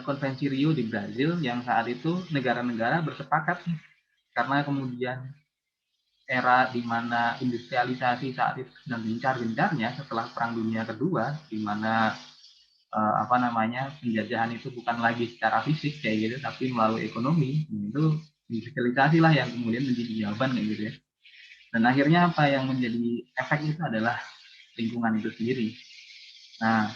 konvensi Rio di Brazil yang saat itu negara-negara bersepakat nih, karena kemudian era di mana industrialisasi saat itu sedang gencar-gencarnya setelah Perang Dunia Kedua, di mana apa namanya penjajahan itu bukan lagi secara fisik kayak gitu, tapi melalui ekonomi. Itu industrialisasi lah yang kemudian menjadi jawaban kayak gitu ya. Dan akhirnya apa yang menjadi efek itu adalah lingkungan itu sendiri. Nah,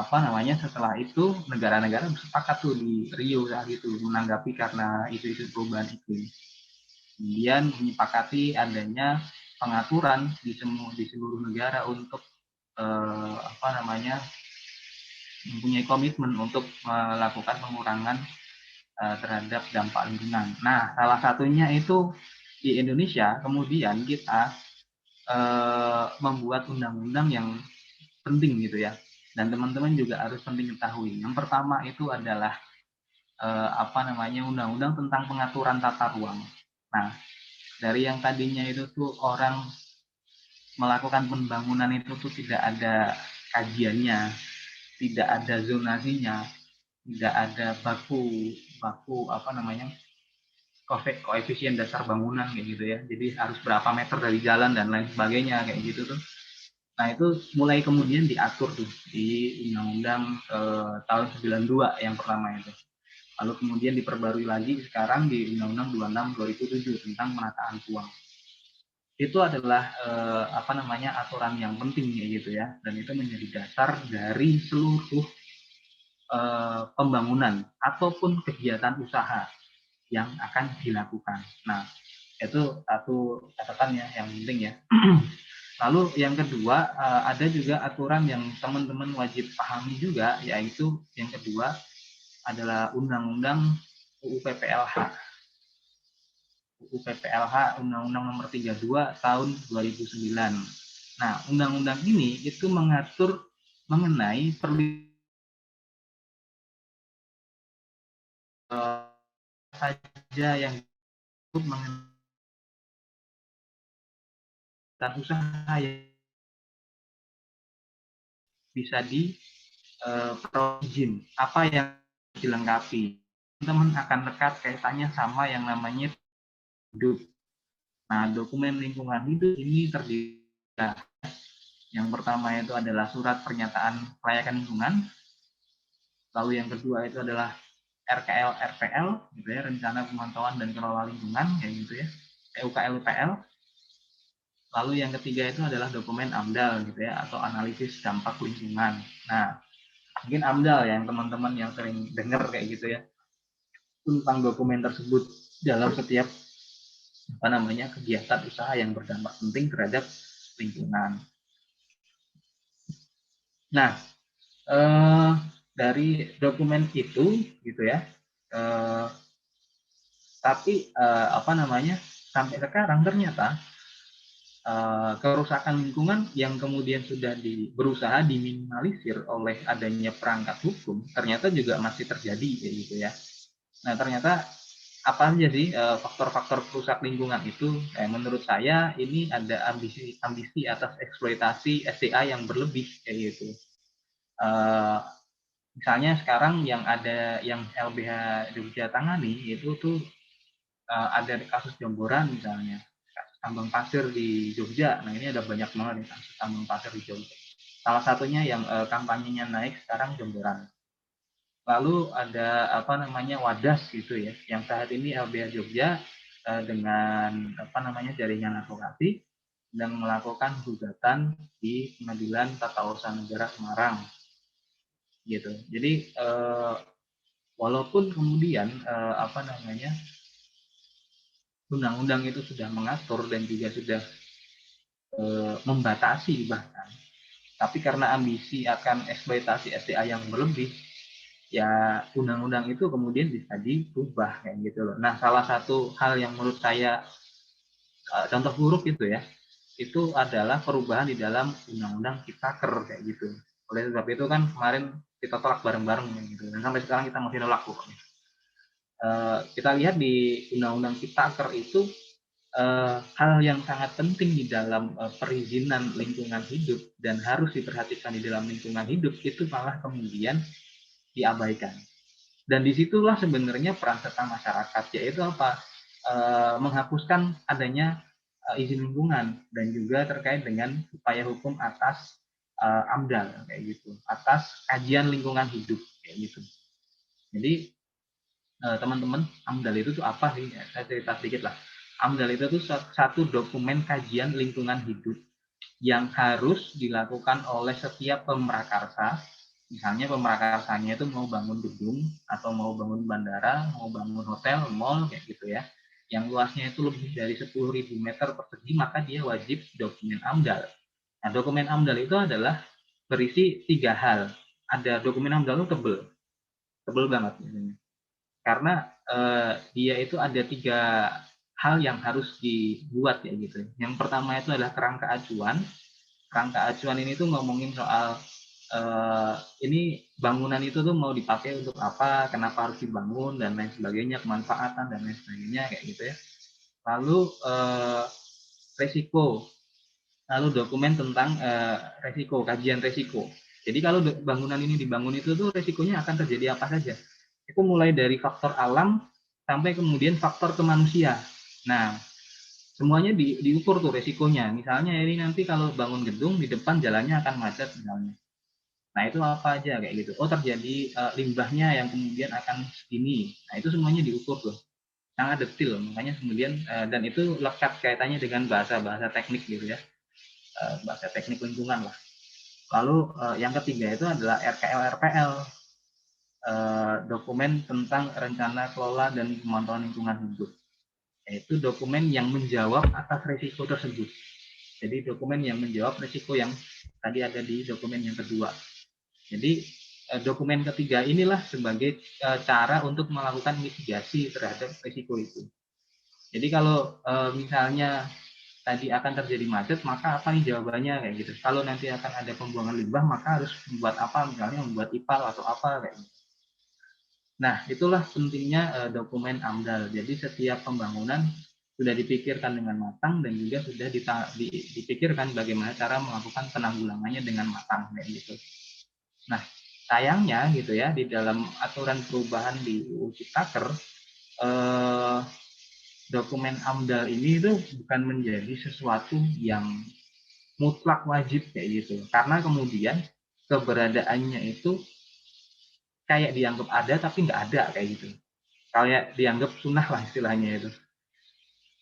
apa namanya setelah itu negara-negara bersepakat tuh di Rio saat itu menanggapi karena isu-isu perubahan iklim. Kemudian menyepakati adanya pengaturan di seluruh negara untuk apa namanya mempunyai komitmen untuk melakukan pengurangan terhadap dampak lingkungan. Nah, salah satunya itu di Indonesia kemudian kita membuat undang-undang yang penting gitu ya. Dan teman-teman juga harus penting ketahui. Yang pertama itu adalah apa namanya undang-undang tentang pengaturan tata ruang. Nah, dari yang tadinya itu tuh orang melakukan pembangunan itu tuh tidak ada kajiannya, tidak ada zonasinya, tidak ada baku apa namanya koefisien dasar bangunan kayak gitu ya. Jadi harus berapa meter dari jalan dan lain sebagainya kayak gitu tuh. Nah itu mulai kemudian diatur tuh di Undang-Undang tahun 92 yang pertama itu. Lalu kemudian diperbarui lagi sekarang di Undang-Undang 26 2007 tentang penataan ruang. Itu adalah apa namanya aturan yang penting ya gitu ya, dan itu menjadi dasar dari seluruh pembangunan ataupun kegiatan usaha yang akan dilakukan. Nah, itu satu catatan ya yang penting ya. Lalu yang kedua, ada juga aturan yang teman-teman wajib pahami juga, yaitu yang kedua adalah Undang-Undang UU PPLH. UU PPLH Undang-Undang Nomor 32 Tahun 2009. Nah, undang-undang ini itu mengatur mengenai perlindungan saja yang mengenai usaha yang bisa di izin apa yang dilengkapi. Teman-teman akan dekat kaitannya sama yang namanya hidup. Nah, dokumen lingkungan hidup ini terdiri yang pertama itu adalah surat pernyataan kelayakan lingkungan. Lalu yang kedua itu adalah RKL RPL gitu ya, rencana pemantauan dan kelola lingkungan kayak gitu ya. PUKL-UPL. Lalu yang ketiga itu adalah dokumen AMDAL gitu ya, atau analisis dampak lingkungan. Nah, mungkin AMDAL yang teman-teman yang sering dengar kayak gitu ya, tentang dokumen tersebut dalam setiap apa namanya kegiatan usaha yang berdampak penting terhadap lingkungan. Nah, dari dokumen itu gitu ya, tapi apa namanya sampai sekarang ternyata kerusakan lingkungan yang kemudian sudah berusaha diminimalisir oleh adanya perangkat hukum ternyata juga masih terjadi kayak gitu ya. Nah ternyata apa aja sih faktor-faktor perusak lingkungan itu? Menurut saya ini ada ambisi atas eksploitasi SDA yang berlebih kayak gitu. Misalnya sekarang yang ada yang LBH Jogja tangani itu tuh ada kasus Jomboran misalnya, kasus tambang pasir di Jogja. Nah ini ada banyak banget nih kasus tambang pasir di Jogja. Salah satunya yang kampanyenya naik sekarang Jomboran. Lalu ada apa namanya Wadas gitu ya, yang saat ini LBH Jogja dengan apa namanya jaringan advokasi sedang melakukan gugatan di Pengadilan Tata Usaha Negara Semarang gitu. Jadi walaupun kemudian apa namanya undang-undang itu sudah mengatur dan juga sudah membatasi bahkan, tapi karena ambisi akan eksploitasi SDA yang berlebih, ya undang-undang itu kemudian bisa diubah kayak gitu loh. Nah, salah satu hal yang menurut saya contoh buruk itu ya, itu adalah perubahan di dalam undang-undang Ciptaker kayak gitu. Oleh sebab itu kan kemarin kita tolak bareng-bareng gitu, dan sampai sekarang kita masih nolak kok. Kita lihat di undang-undang Ciptaker itu hal yang sangat penting di dalam perizinan lingkungan hidup dan harus diperhatikan di dalam lingkungan hidup itu malah kemudian diabaikan. Dan disitulah sebenarnya peran serta masyarakat, yaitu apa? Menghapuskan adanya izin lingkungan dan juga terkait dengan upaya hukum atas AMDAL kayak gitu, atas kajian lingkungan hidup kayak gitu. Jadi teman-teman, AMDAL itu tuh apa sih? Saya cerita sedikit lah. AMDAL itu tuh satu dokumen kajian lingkungan hidup yang harus dilakukan oleh setiap pemrakarsa. Misalnya pemrakarsanya itu mau bangun gedung atau mau bangun bandara, mau bangun hotel, mall kayak gitu ya. Yang luasnya itu lebih dari 10.000 meter persegi, maka dia wajib dokumen AMDAL. Nah, dokumen AMDAL itu adalah berisi 3 hal. Ada dokumen AMDAL itu tebel banget. Karena dia itu ada 3 hal yang harus dibuat ya gitu. Yang pertama itu adalah kerangka acuan. Kerangka acuan ini tuh ngomongin soal ini bangunan itu tuh mau dipakai untuk apa, kenapa harus dibangun dan lain sebagainya, kemanfaatan dan lain sebagainya kayak gitu ya. Lalu resiko, lalu dokumen tentang resiko, kajian resiko. Jadi kalau bangunan ini dibangun itu tuh resikonya akan terjadi apa saja. Itu mulai dari faktor alam sampai kemudian faktor ke manusia. Nah, semuanya diukur tuh resikonya. Misalnya ini nanti kalau bangun gedung di depan jalannya akan macet misalnya. Nah itu apa aja kayak gitu. Oh terjadi limbahnya yang kemudian akan segini. Nah itu semuanya diukur tuh. Sangat detail. Makanya kemudian dan itu lekat kaitannya dengan bahasa-bahasa teknik gitu ya. Bahasa teknik lingkungan lah. Lalu yang ketiga itu adalah RKL-RPL. Dokumen tentang rencana kelola dan pemantauan lingkungan hidup. Yaitu dokumen yang menjawab atas risiko tersebut. Jadi dokumen yang menjawab risiko yang tadi ada di dokumen yang kedua. Jadi dokumen ketiga inilah sebagai cara untuk melakukan mitigasi terhadap risiko itu. Jadi kalau misalnya tadi akan terjadi macet, maka apa nih jawabannya kayak gitu. Kalau nanti akan ada pembuangan limbah, maka harus membuat apa, misalnya membuat IPAL atau apa kayak gitu. Nah, itulah pentingnya dokumen AMDAL. Jadi setiap pembangunan sudah dipikirkan dengan matang dan juga sudah dipikirkan bagaimana cara melakukan penanggulangannya dengan matang kayak gitu. Nah, sayangnya gitu ya di dalam aturan perubahan di UU Ciptaker dokumen AMDAL ini itu bukan menjadi sesuatu yang mutlak wajib kayak gitu. Karena kemudian keberadaannya itu kayak dianggap ada tapi nggak ada kayak gitu. Kayak dianggap sunnah lah istilahnya itu.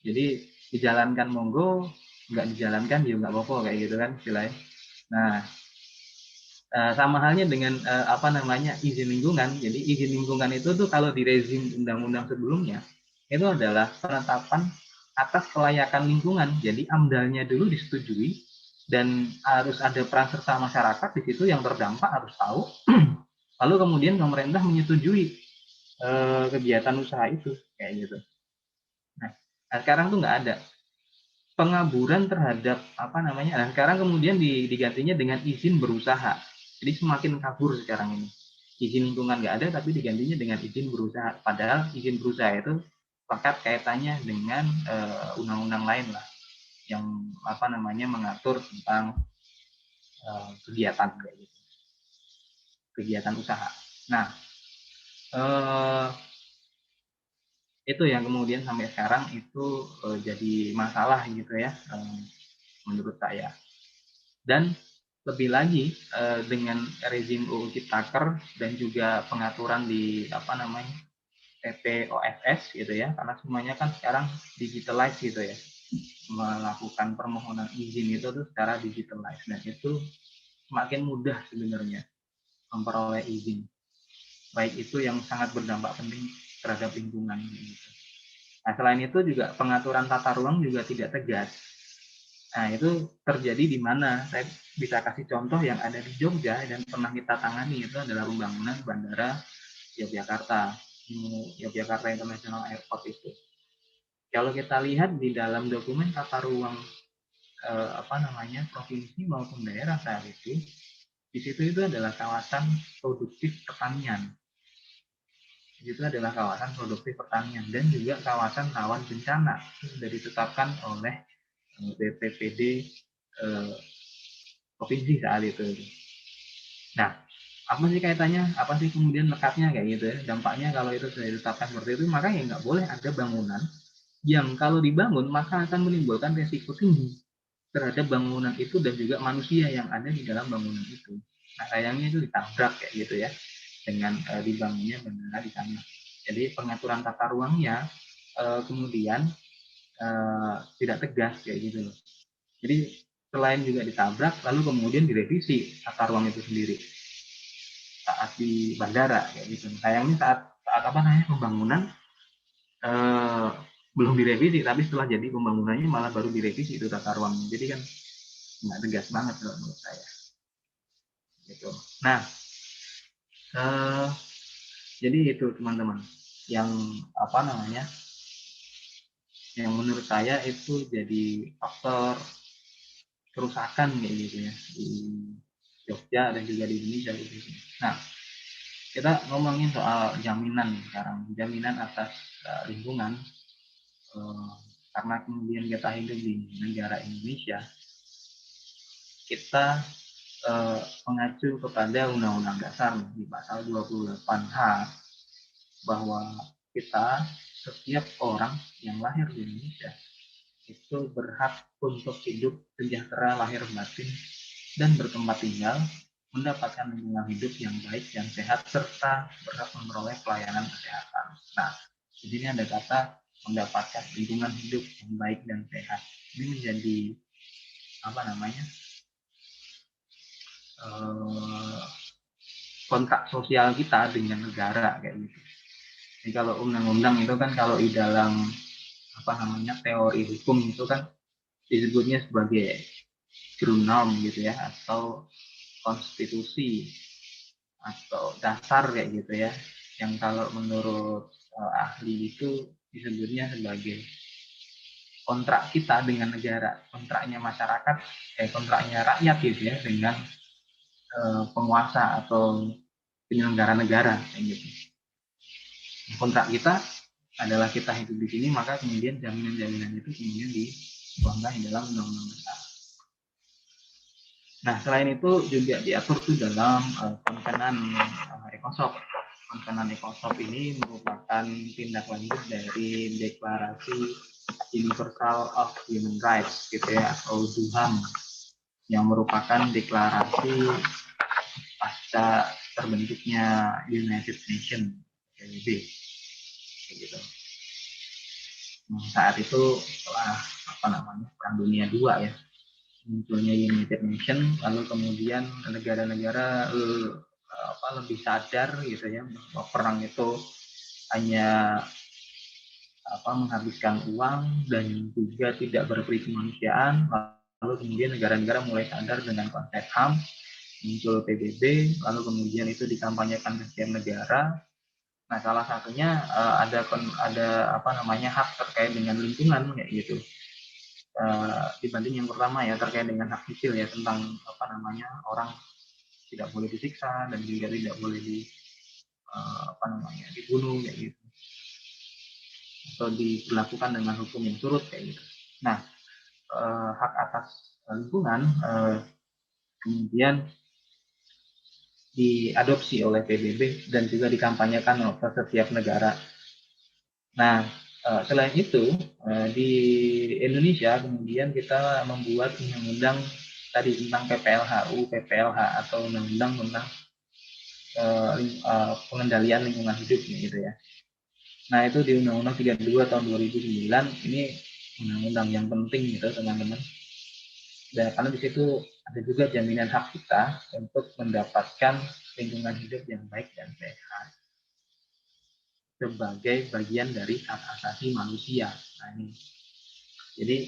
Jadi dijalankan monggo, nggak dijalankan juga nggak apa-apa kayak gitu kan istilahnya. Nah, sama halnya dengan apa namanya izin lingkungan. Jadi izin lingkungan itu tuh kalau di rezim undang-undang sebelumnya itu adalah penetapan atas kelayakan lingkungan. Jadi AMDAL-nya dulu disetujui dan harus ada peran serta masyarakat di situ yang terdampak harus tahu. Lalu kemudian pemerintah menyetujui kegiatan usaha itu kayak gitu. Nah, sekarang tuh nggak ada pengaburan terhadap apa namanya. Nah, sekarang kemudian digantinya dengan izin berusaha. Jadi semakin kabur sekarang ini. Izin lingkungan nggak ada, tapi digantinya dengan izin berusaha. Padahal izin berusaha itu lekat kaitannya dengan undang-undang lain lah, yang apa namanya mengatur tentang kegiatan kayak gitu, kegiatan usaha. Nah, itu yang kemudian sampai sekarang itu jadi masalah gitu ya, menurut saya. Dan lebih lagi dengan rezim UU Ciptaker dan juga pengaturan di apa namanya PPOFS gitu ya, karena semuanya kan sekarang digitalize gitu ya, melakukan permohonan izin itu tuh secara digitalize dan itu semakin mudah sebenarnya memperoleh izin, baik itu yang sangat berdampak penting terhadap lingkungan gitu. Nah selain itu juga pengaturan tata ruang juga tidak tegas. Nah, itu terjadi di mana? Saya bisa kasih contoh yang ada di Jogja dan pernah kita tangani, itu adalah pembangunan Bandara Yogyakarta, Yogyakarta International Airport itu. Kalau kita lihat di dalam dokumen tata ruang apa namanya provinsi maupun daerah saat itu, di situ itu adalah kawasan produktif pertanian. Itu adalah kawasan produktif pertanian dan juga kawasan rawan bencana. Itu sudah ditetapkan oleh BPPD provinsi saat itu. Nah, apa sih kaitannya, apa sih kemudian lekatnya kayak gitu ya, dampaknya kalau itu sudah ditetapkan seperti itu, maka ya nggak boleh ada bangunan yang kalau dibangun maka akan menimbulkan resiko tinggi terhadap bangunan itu dan juga manusia yang ada di dalam bangunan itu. Nah sayangnya itu ditabrak kayak gitu ya dengan dibangunnya bandara di sana. Jadi pengaturan tata ruangnya kemudian tidak tegas kayak gitu loh. Jadi selain juga ditabrak, lalu kemudian direvisi tata ruang itu sendiri saat di bandara kayak gitu. Sayangnya saat apa namanya pembangunan eh, belum direvisi, tapi setelah jadi pembangunannya malah baru direvisi itu tata ruangnya. Jadi kan nggak tegas banget kalau menurut saya. Gitu. Nah, eh, jadi itu teman-teman yang apa namanya, yang menurut saya itu jadi faktor kerusakan kayak gitu ya di Jogja dan juga di Indonesia gitu. Nah, kita ngomongin soal jaminan sekarang, jaminan atas lingkungan, eh, karena kemudian kita hidup di negara Indonesia, kita mengacu kepada Undang-Undang Dasar di pasal 28H bahwa kita setiap orang yang lahir di Indonesia itu berhak untuk hidup sejahtera lahir batin dan bertempat tinggal, mendapatkan lingkungan hidup yang baik dan sehat, serta berhak memperoleh pelayanan kesehatan. Nah, di sini ada kata mendapatkan lingkungan hidup yang baik dan sehat. Ini menjadi apa namanya kontrak sosial kita dengan negara kayak gitu. Jadi kalau undang-undang itu kan kalau di dalam apa namanya teori hukum itu kan disebutnya sebagai grundnorm gitu ya, atau konstitusi atau dasar kayak gitu ya, yang kalau menurut ahli itu disebutnya sebagai kontrak kita dengan negara, kontraknya masyarakat, kontraknya rakyat gitu ya dengan penguasa atau penyelenggara negara kayak gitu. Kontrak kita adalah kita hidup di sini, maka kemudian jaminan-jaminan itu kemudian dituangkan di dalam undang-undang besar. Nah, selain itu juga diatur tuh dalam konvenan ECOSOC. Konvenan ECOSOC ini merupakan tindak lanjut dari Deklarasi Universal of Human Rights gitu ya, atau DUHAM, yang merupakan deklarasi pasca terbentuknya United Nations PBB gitu. Saat itu setelah apa namanya Perang Dunia II ya, munculnya United Nations, lalu kemudian negara-negara lebih sadar gitu ya bahwa perang itu hanya menghabiskan uang dan juga tidak berperi kemanusiaan. Lalu kemudian negara-negara mulai sadar dengan konsep HAM, muncul PBB, lalu kemudian itu dikampanyekan ke setiap negara. Nah, salah satunya ada apa namanya hak terkait dengan lingkungan kayak gitu. Dibanding yang pertama ya terkait dengan hak sipil ya, tentang apa namanya orang tidak boleh disiksa dan juga tidak boleh dibunuh kayak gitu, atau dilakukan dengan hukum yang turut kayak gitu. Nah, hak atas lingkungan kemudian diadopsi oleh PBB dan juga dikampanyekan oleh setiap negara. Nah, selain itu di Indonesia kemudian kita membuat undang-undang tadi tentang PPLH atau undang-undang tentang pengendalian lingkungan hidup gitu ya. Nah, itu di Undang-Undang 32 tahun 2009 ini undang-undang yang penting gitu teman-teman. Dan karena di situ ada juga jaminan hak kita untuk mendapatkan lingkungan hidup yang baik dan sehat sebagai bagian dari hak asasi manusia. Nah, ini. Jadi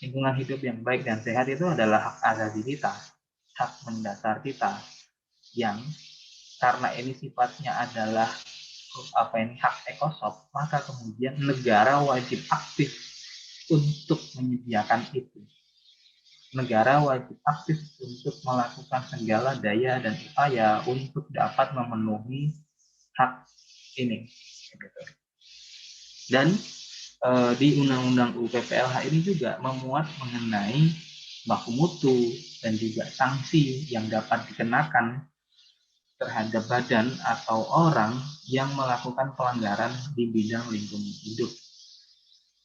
lingkungan hidup yang baik dan sehat itu adalah hak asasi kita, hak mendasar kita, yang karena ini sifatnya adalah hak ekosop, maka kemudian negara wajib aktif untuk menyediakan itu. Negara wajib aktif untuk melakukan segala daya dan upaya untuk dapat memenuhi hak ini. Dan di Undang-Undang UU-PPLH ini juga memuat mengenai baku mutu dan juga sanksi yang dapat dikenakan terhadap badan atau orang yang melakukan pelanggaran di bidang lingkungan hidup.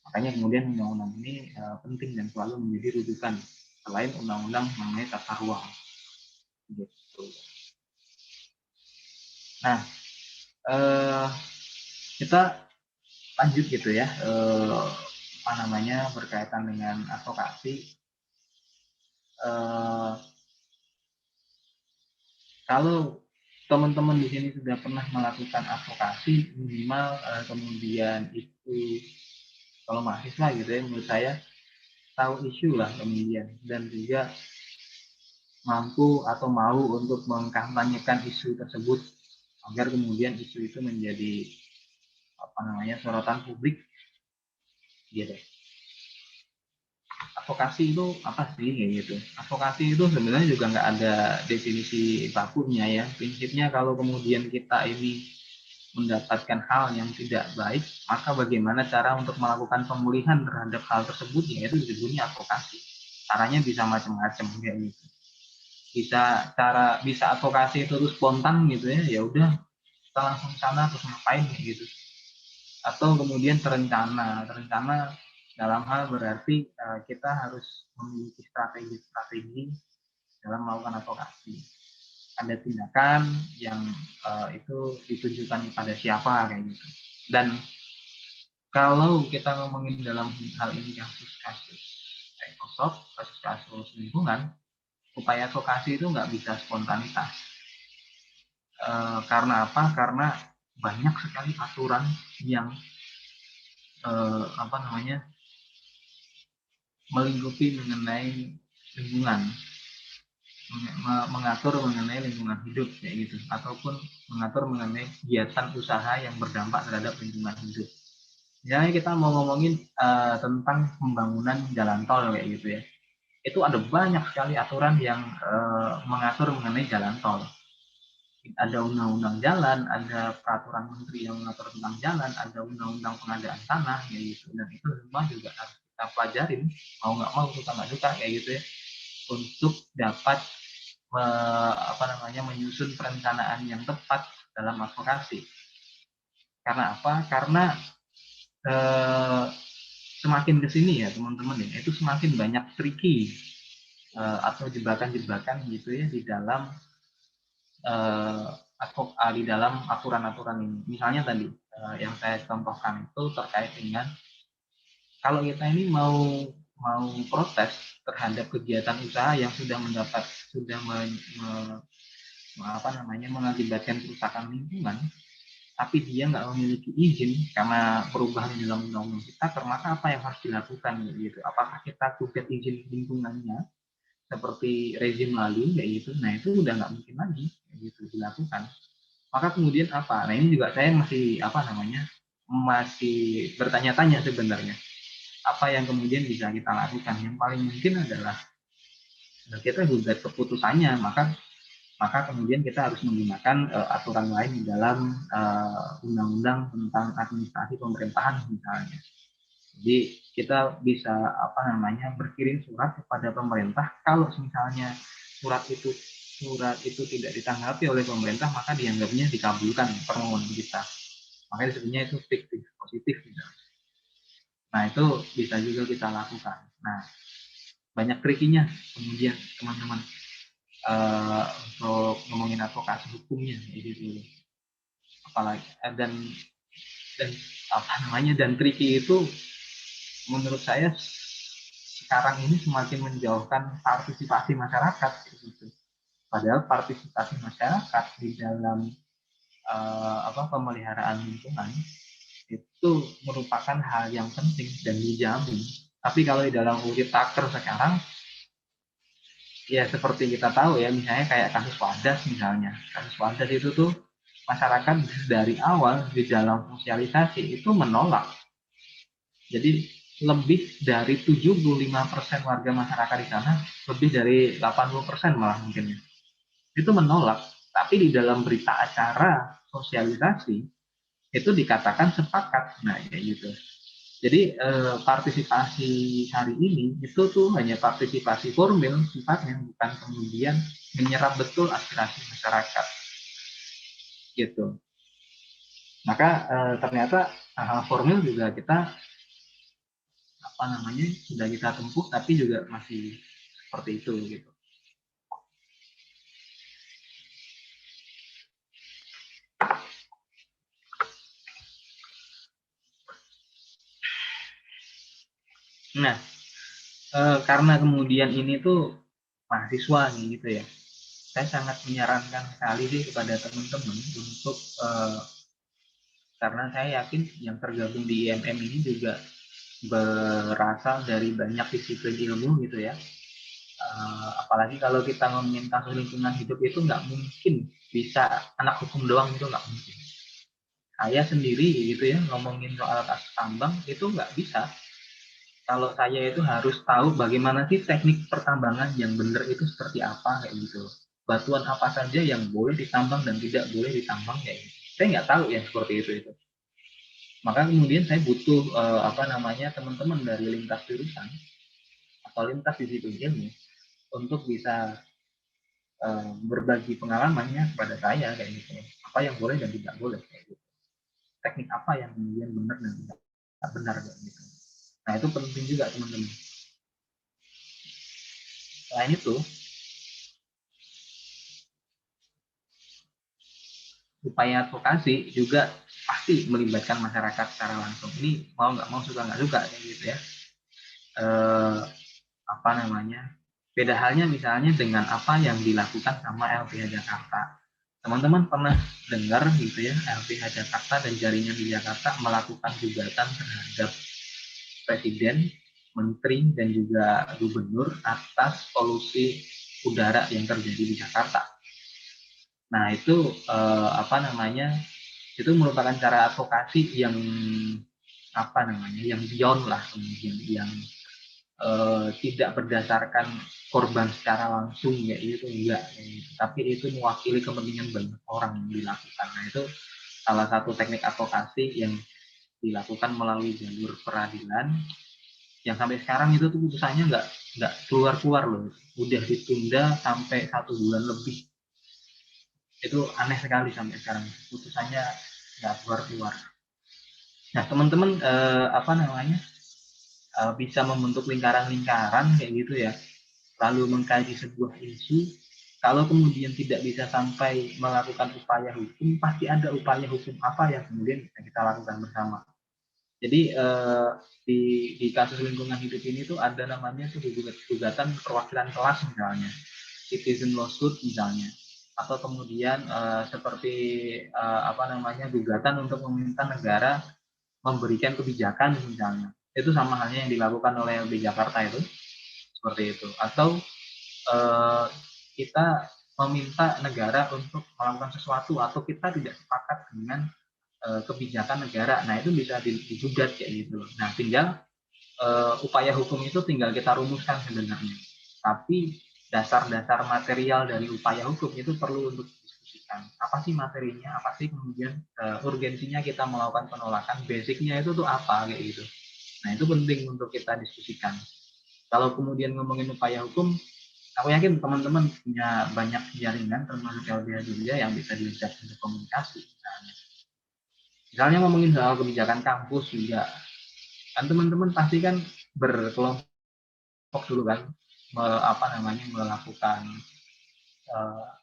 Makanya kemudian undang-undang ini penting dan selalu menjadi rujukan selain undang-undang mengenai tata ruang. Gitu. Nah, kita lanjut gitu ya, berkaitan dengan advokasi. Kalau teman-teman di sini sudah pernah melakukan advokasi, minimal kemudian itu kalau mahasiswa gitu ya, menurut saya tahu isu lah kemudian, dan juga mampu atau mau untuk mengkampanyekan isu tersebut agar kemudian isu itu menjadi sorotan publik gitu. Advokasi itu apa sih kayak gitu? Advokasi itu sebenarnya juga nggak ada definisi bakunya ya. Prinsipnya kalau kemudian kita ini mendapatkan hal yang tidak baik, maka bagaimana cara untuk melakukan pemulihan terhadap hal tersebut, yaitu disebutnya advokasi. Caranya bisa macam-macam kayak gitu. Bisa advokasi itu terus spontan gitu ya, ya udah kita langsung sana terus ngapain gitu. Atau kemudian terencana dalam hal berarti kita harus memiliki strategi dalam melakukan advokasi. Ada tindakan yang itu ditujukan kepada siapa kayak gitu. Dan kalau kita ngomongin dalam hal ini kasus-kasus ekosop, kasus-kasus lingkungan, upaya advokasi itu nggak bisa spontanitas. Karena apa? Karena banyak sekali aturan yang melingkupi mengenai lingkungan, mengatur mengenai lingkungan hidup kayak gitu, ataupun mengatur mengenai kegiatan usaha yang berdampak terhadap lingkungan hidup. Misalnya kita mau ngomongin tentang pembangunan jalan tol kayak gitu ya, itu ada banyak sekali aturan yang mengatur mengenai jalan tol. Ada undang-undang jalan, ada peraturan menteri yang mengatur tentang jalan, ada undang-undang pengadaan tanah kayak gitu, dan itu semua juga harus kita pelajarin, mau nggak mau, suka nggak suka kayak gitu ya, untuk dapat menyusun perencanaan yang tepat dalam advokasi. Karena apa? Karena semakin kesini ya teman-teman ya, itu semakin banyak tricky atau jebakan-jebakan gitu ya di dalam di dalam aturan-aturan ini. Misalnya tadi yang saya contohkan itu terkait dengan kalau kita ini mau protes terhadap kegiatan usaha yang sudah mengakibatkan kerusakan lingkungan, tapi dia nggak memiliki izin karena perubahan di dalam undang-undang ciptaker, maka apa yang harus dilakukan gitu? Apakah kita gugat izin lingkungannya seperti rezim lalu kayak gitu? Nah itu udah nggak mungkin lagi kayak gitu dilakukan. Maka kemudian apa? Nah ini juga saya masih bertanya-tanya sebenarnya. Apa yang kemudian bisa kita lakukan? Yang paling mungkin adalah kita gugat keputusannya, maka kemudian kita harus menggunakan aturan lain di dalam undang-undang tentang administrasi pemerintahan misalnya. Jadi kita bisa berkirim surat kepada pemerintah, kalau misalnya surat itu tidak ditanggapi oleh pemerintah, maka dianggapnya dikabulkan permohonan kita. Makanya disebutnya itu fiktif positif misalnya. Nah itu bisa juga kita lakukan. Nah banyak trikinya kemudian teman-teman untuk ngomongin advokasi hukumnya gitu. Apalagi dan tricky itu menurut saya sekarang ini semakin menjauhkan partisipasi masyarakat gitu. Padahal partisipasi masyarakat di dalam pemeliharaan lingkungan itu merupakan hal yang penting dan dijamin. Tapi kalau di dalam Ciptaker sekarang, ya seperti kita tahu ya, misalnya kayak kasus Wadas misalnya. Kasus Wadas itu tuh masyarakat dari awal di dalam sosialisasi itu menolak. Jadi lebih dari 75% warga masyarakat di sana, lebih dari 80% malah mungkin, itu menolak. Tapi di dalam berita acara sosialisasi itu dikatakan sepakat. Nah kayak gitu. Jadi partisipasi hari ini itu tuh hanya partisipasi formil sifatnya, bukan kemudian menyerap betul aspirasi masyarakat. gitu. Maka ternyata hal-hal formil juga kita sudah kita tempuh, tapi juga masih seperti itu gitu. Nah, karena kemudian ini tuh mahasiswa nih gitu ya, saya sangat menyarankan sekali sih kepada teman-teman untuk karena saya yakin yang tergabung di IMM ini juga berasal dari banyak disiplin ilmu gitu ya. Apalagi kalau kita ngomongin kasus lingkungan hidup itu nggak mungkin bisa anak hukum doang, itu nggak mungkin. Saya sendiri gitu ya ngomongin soal kasus tambang itu nggak bisa. Kalau saya itu harus tahu bagaimana sih teknik pertambangan yang benar itu seperti apa kayak gitu. Batuan apa saja yang boleh ditambang dan tidak boleh ditambang kayak gitu. Saya nggak tahu ya seperti itu. Maka kemudian saya butuh teman-teman dari lintas jurusan atau lintas disiplin ilmu untuk bisa berbagi pengalamannya kepada saya kayak gitu. Apa yang boleh dan tidak boleh kayak gitu. Teknik apa yang kemudian benar dan tidak benar kayak gitu. Nah itu penting juga teman-teman. Selain itu, upaya advokasi juga pasti melibatkan masyarakat secara langsung. Ini mau nggak mau, suka nggak suka kayak gitu ya. Eh, apa namanya? Beda halnya misalnya dengan apa yang dilakukan sama LBH Jakarta. Teman-teman pernah dengar gitu ya, LBH Jakarta dan jaringan di Jakarta melakukan gugatan terhadap presiden, menteri, dan juga gubernur atas polusi udara yang terjadi di Jakarta. Nah itu itu merupakan cara advokasi yang yang beyond lah, kemudian yang tidak berdasarkan korban secara langsung ya itu enggak gitu. Tapi itu mewakili kepentingan banyak orang yang dilakukan. Nah itu salah satu teknik advokasi yang dilakukan melalui jalur peradilan yang sampai sekarang itu tuh putusannya nggak keluar loh, udah ditunda sampai 1 bulan lebih. Itu aneh sekali sampai sekarang putusannya nggak keluar. Nah teman-teman bisa membentuk lingkaran-lingkaran kayak gitu ya, lalu mengkaji sebuah isu. Kalau kemudian tidak bisa sampai melakukan upaya hukum, pasti ada upaya hukum apa yang kemudian bisa kita lakukan bersama. Jadi di kasus lingkungan hidup ini tuh ada namanya tuh gugatan perwakilan kelas misalnya, citizen lawsuit misalnya, atau kemudian seperti gugatan untuk meminta negara memberikan kebijakan misalnya. Itu sama halnya yang dilakukan oleh LB Jakarta itu seperti itu. Atau eh, kita meminta negara untuk melakukan sesuatu atau kita tidak sepakat dengan kebijakan negara. Nah, itu bisa digugat kayak gitu. Nah, tinggal upaya hukum itu tinggal kita rumuskan sebenarnya. Tapi dasar-dasar material dari upaya hukum itu perlu untuk didiskusikan. Apa sih materinya? Apa sih kemudian urgensinya kita melakukan penolakan? Basicnya itu tuh apa kayak gitu. Nah, itu penting untuk kita diskusikan. Kalau kemudian ngomongin upaya hukum, aku yakin teman-teman punya banyak jaringan termasuk LBH Jogja yang bisa diajak untuk komunikasi. Misalnya ngomongin soal kebijakan kampus juga, kan teman-teman pasti kan berkelompok dulu kan, melakukan uh,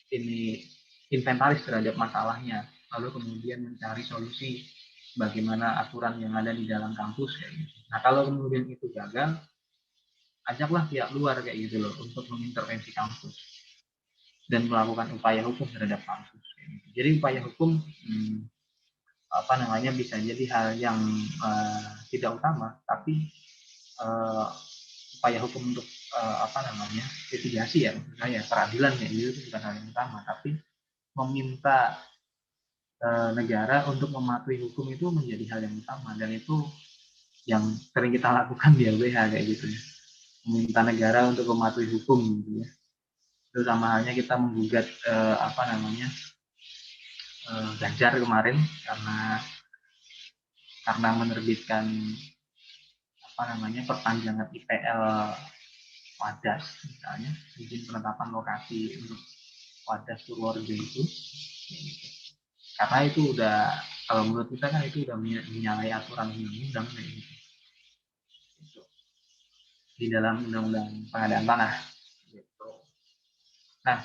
ini inventaris terhadap masalahnya, lalu kemudian mencari solusi bagaimana aturan yang ada di dalam kampus kayak gitu. Nah kalau kemudian itu gagal, ajaklah pihak luar kayak gitu loh untuk mengintervensi kampus dan melakukan upaya hukum terhadap kampus. Jadi upaya hukum bisa jadi hal yang tidak utama, tapi upaya hukum untuk litigasi ya, saya peradilan ya itu bukan hal yang utama, tapi meminta negara untuk mematuhi hukum itu menjadi hal yang utama, dan itu yang sering kita lakukan di LBH kayak gitu ya, meminta negara untuk mematuhi hukum gitu ya. Itu sama halnya kita menggugat Ganjar kemarin karena menerbitkan perpanjangan IPL Wadas misalnya, izin penetapan lokasi untuk Wadas Purworejo itu. Karena itu udah, kalau menurut kita kan itu udah menyalahi aturan undang-undang gitu. Di dalam undang-undang pengadaan tanah gitu. Nah,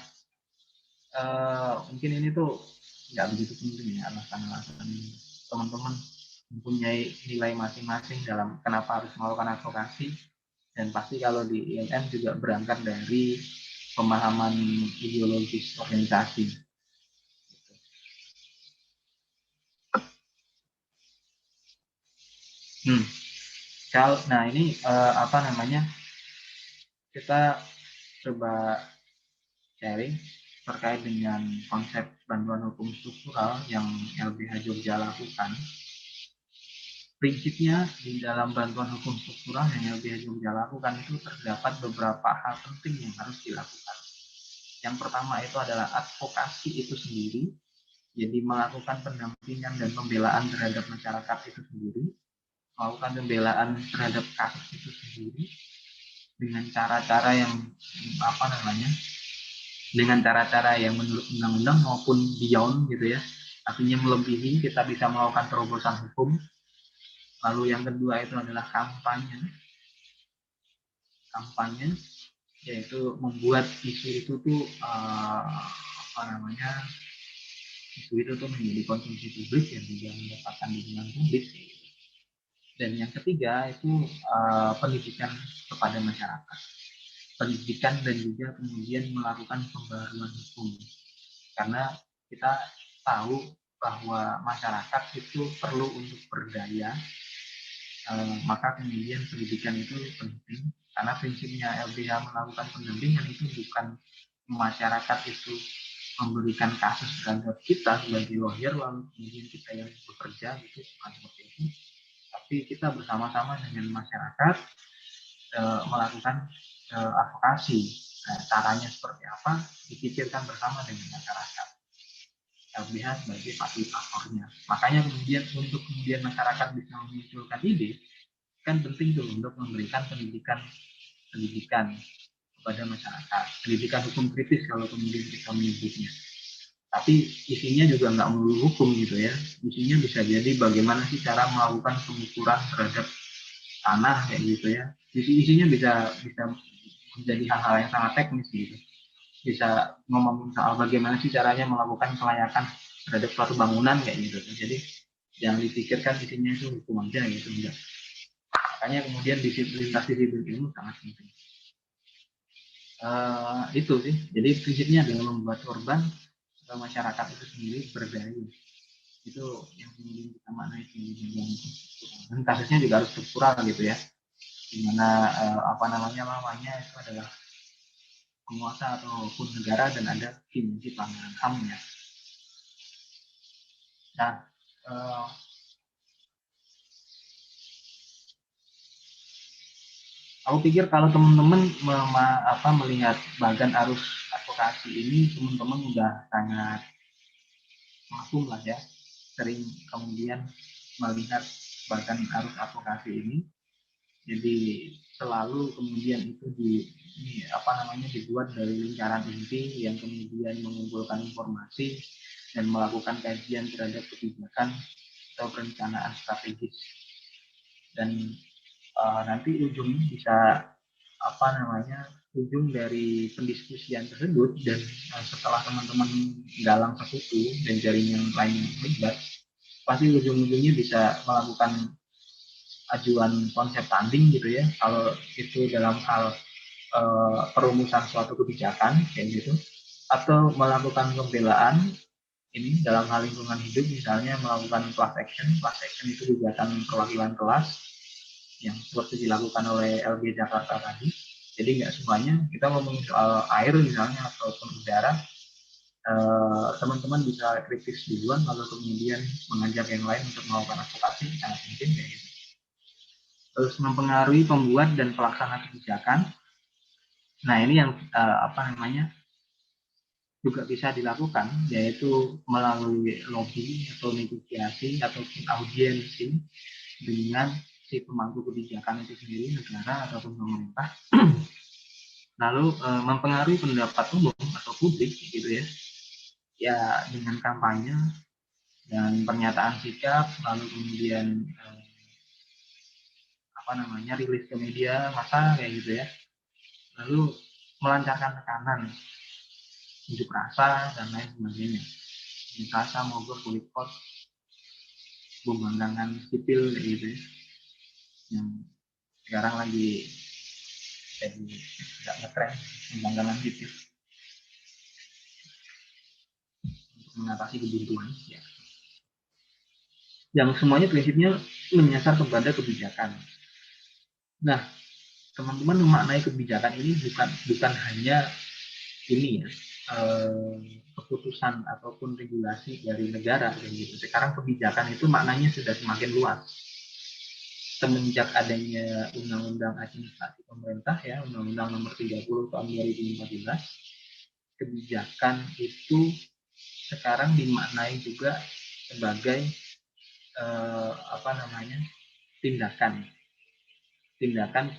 mungkin ini tuh nggak begitu penting ya alasan-alasan teman-teman mempunyai nilai masing-masing dalam kenapa harus melakukan advokasi, dan pasti kalau di ILM juga berangkat dari pemahaman ideologis organisasi. Nah ini apa namanya, kita coba sharing terkait dengan konsep bantuan hukum struktural yang LBH Jogja lakukan. Prinsipnya di dalam bantuan hukum struktural yang LBH Jogja lakukan itu terdapat beberapa hal penting yang harus dilakukan. Yang pertama itu adalah advokasi itu sendiri, jadi melakukan pendampingan dan pembelaan terhadap masyarakat itu sendiri, melakukan pembelaan terhadap kasus itu sendiri dengan cara-cara yang apa namanya, dengan cara-cara yang menurut undang-undang maupun beyond gitu ya, artinya melebihi, kita bisa melakukan terobosan hukum. Lalu yang kedua itu adalah kampanye, yaitu membuat isu itu tuh apa namanya, isu itu tuh menjadi konsumsi publik yang juga mendapatkan dukungan publik. Dan yang ketiga itu pendidikan kepada masyarakat, pendidikan dan juga kemudian melakukan pembaruan hukum, karena kita tahu bahwa masyarakat itu perlu untuk berdaya, maka kemudian pendidikan itu penting, karena prinsipnya LBH melakukan pendampingan itu bukan masyarakat itu memberikan kasus terhadap kita sebagai lawyer lalu kemudian kita yang bekerja gitu, bukan seperti itu, tapi kita bersama-sama dengan masyarakat melakukan advokasi. Nah, caranya seperti apa dipikirkan bersama dengan masyarakat, LBH sebagai fasilitatornya. Makanya kemudian untuk kemudian masyarakat bisa memunculkan ide, kan penting tuh untuk memberikan pendidikan kepada masyarakat, pendidikan hukum kritis kalau kemudian kita menyebutnya. Tapi isinya juga nggak melulu hukum gitu ya, isinya bisa jadi bagaimana sih cara melakukan pengukuran terhadap tanah kayak gitu ya. Isinya bisa menjadi hal-hal yang sangat teknis gitu, bisa ngomongin soal bagaimana sih caranya melakukan kelayakan terhadap suatu bangunan kayak gitu. Jadi yang dipikirkan isinya itu hukum aja gitu, enggak. Makanya kemudian lintas disiplin ilmu sangat penting. Itu sih, jadi prinsipnya adalah membuat korban atau masyarakat itu sendiri berdaya. Itu yang kemudian kita maknai yang dan kasusnya juga harus struktural gitu ya, dimana apa namanya itu adalah penguasa ataupun negara dan ada dimensi pelanggaran HAM-nya. Nah, aku pikir kalau teman-teman melihat bagan arus advokasi ini, teman-teman udah sangat maklum lah ya, sering kemudian melihat bagan arus advokasi ini. Jadi selalu kemudian itu dibuat dari lingkaran inti yang kemudian mengumpulkan informasi dan melakukan kajian terhadap kebijakan atau perencanaan strategis, dan nanti ujungnya bisa ujung dari pendiskusian tersebut, dan setelah teman-teman galang sekutu dan jaringan lain yang terlibat, pasti ujung-ujungnya bisa melakukan ajuan konsep tanding gitu ya, kalau itu dalam hal perumusan suatu kebijakan kayak gitu, atau melakukan pembelaan ini dalam hal lingkungan hidup, misalnya melakukan class action itu gugatan perwakilan kelas yang seperti dilakukan oleh LB Jakarta tadi. Jadi nggak semuanya kita ngomongin soal air misalnya ataupun udara, teman-teman bisa kritis duluan lalu kemudian mengajak yang lain untuk melakukan advokasi, sangat mungkin kayak gitu. Terus mempengaruhi pembuat dan pelaksana kebijakan. Nah ini yang juga bisa dilakukan, yaitu melalui lobby atau negosiasi ataupun audiensi dengan si pemangku kebijakan itu sendiri, negara ataupun pemerintah. Lalu mempengaruhi pendapat umum atau publik gitu ya, ya dengan kampanye dan pernyataan sikap, lalu kemudian rilis ke media massa kayak gitu ya, lalu melancarkan tekanan, unjuk rasa dan lain sebagainya, unjuk rasa mogok, boikot, pembangkangan sipil kayak gitu ya, yang sekarang lagi jadi tidak ngetren, pembangkangan sipil untuk mengatasi kebuntuan ya. Yang semuanya prinsipnya menyasar kepada kebijakan. Nah, teman-teman memaknai kebijakan ini bukan hanya ini ya, keputusan ataupun regulasi dari negara kayak gitu. Sekarang kebijakan itu maknanya sudah semakin luas. Semenjak adanya Undang-Undang Administrasi Pemerintah ya, Undang-Undang Nomor 30 Tahun 2014, kebijakan itu sekarang dimaknai juga sebagai tindakan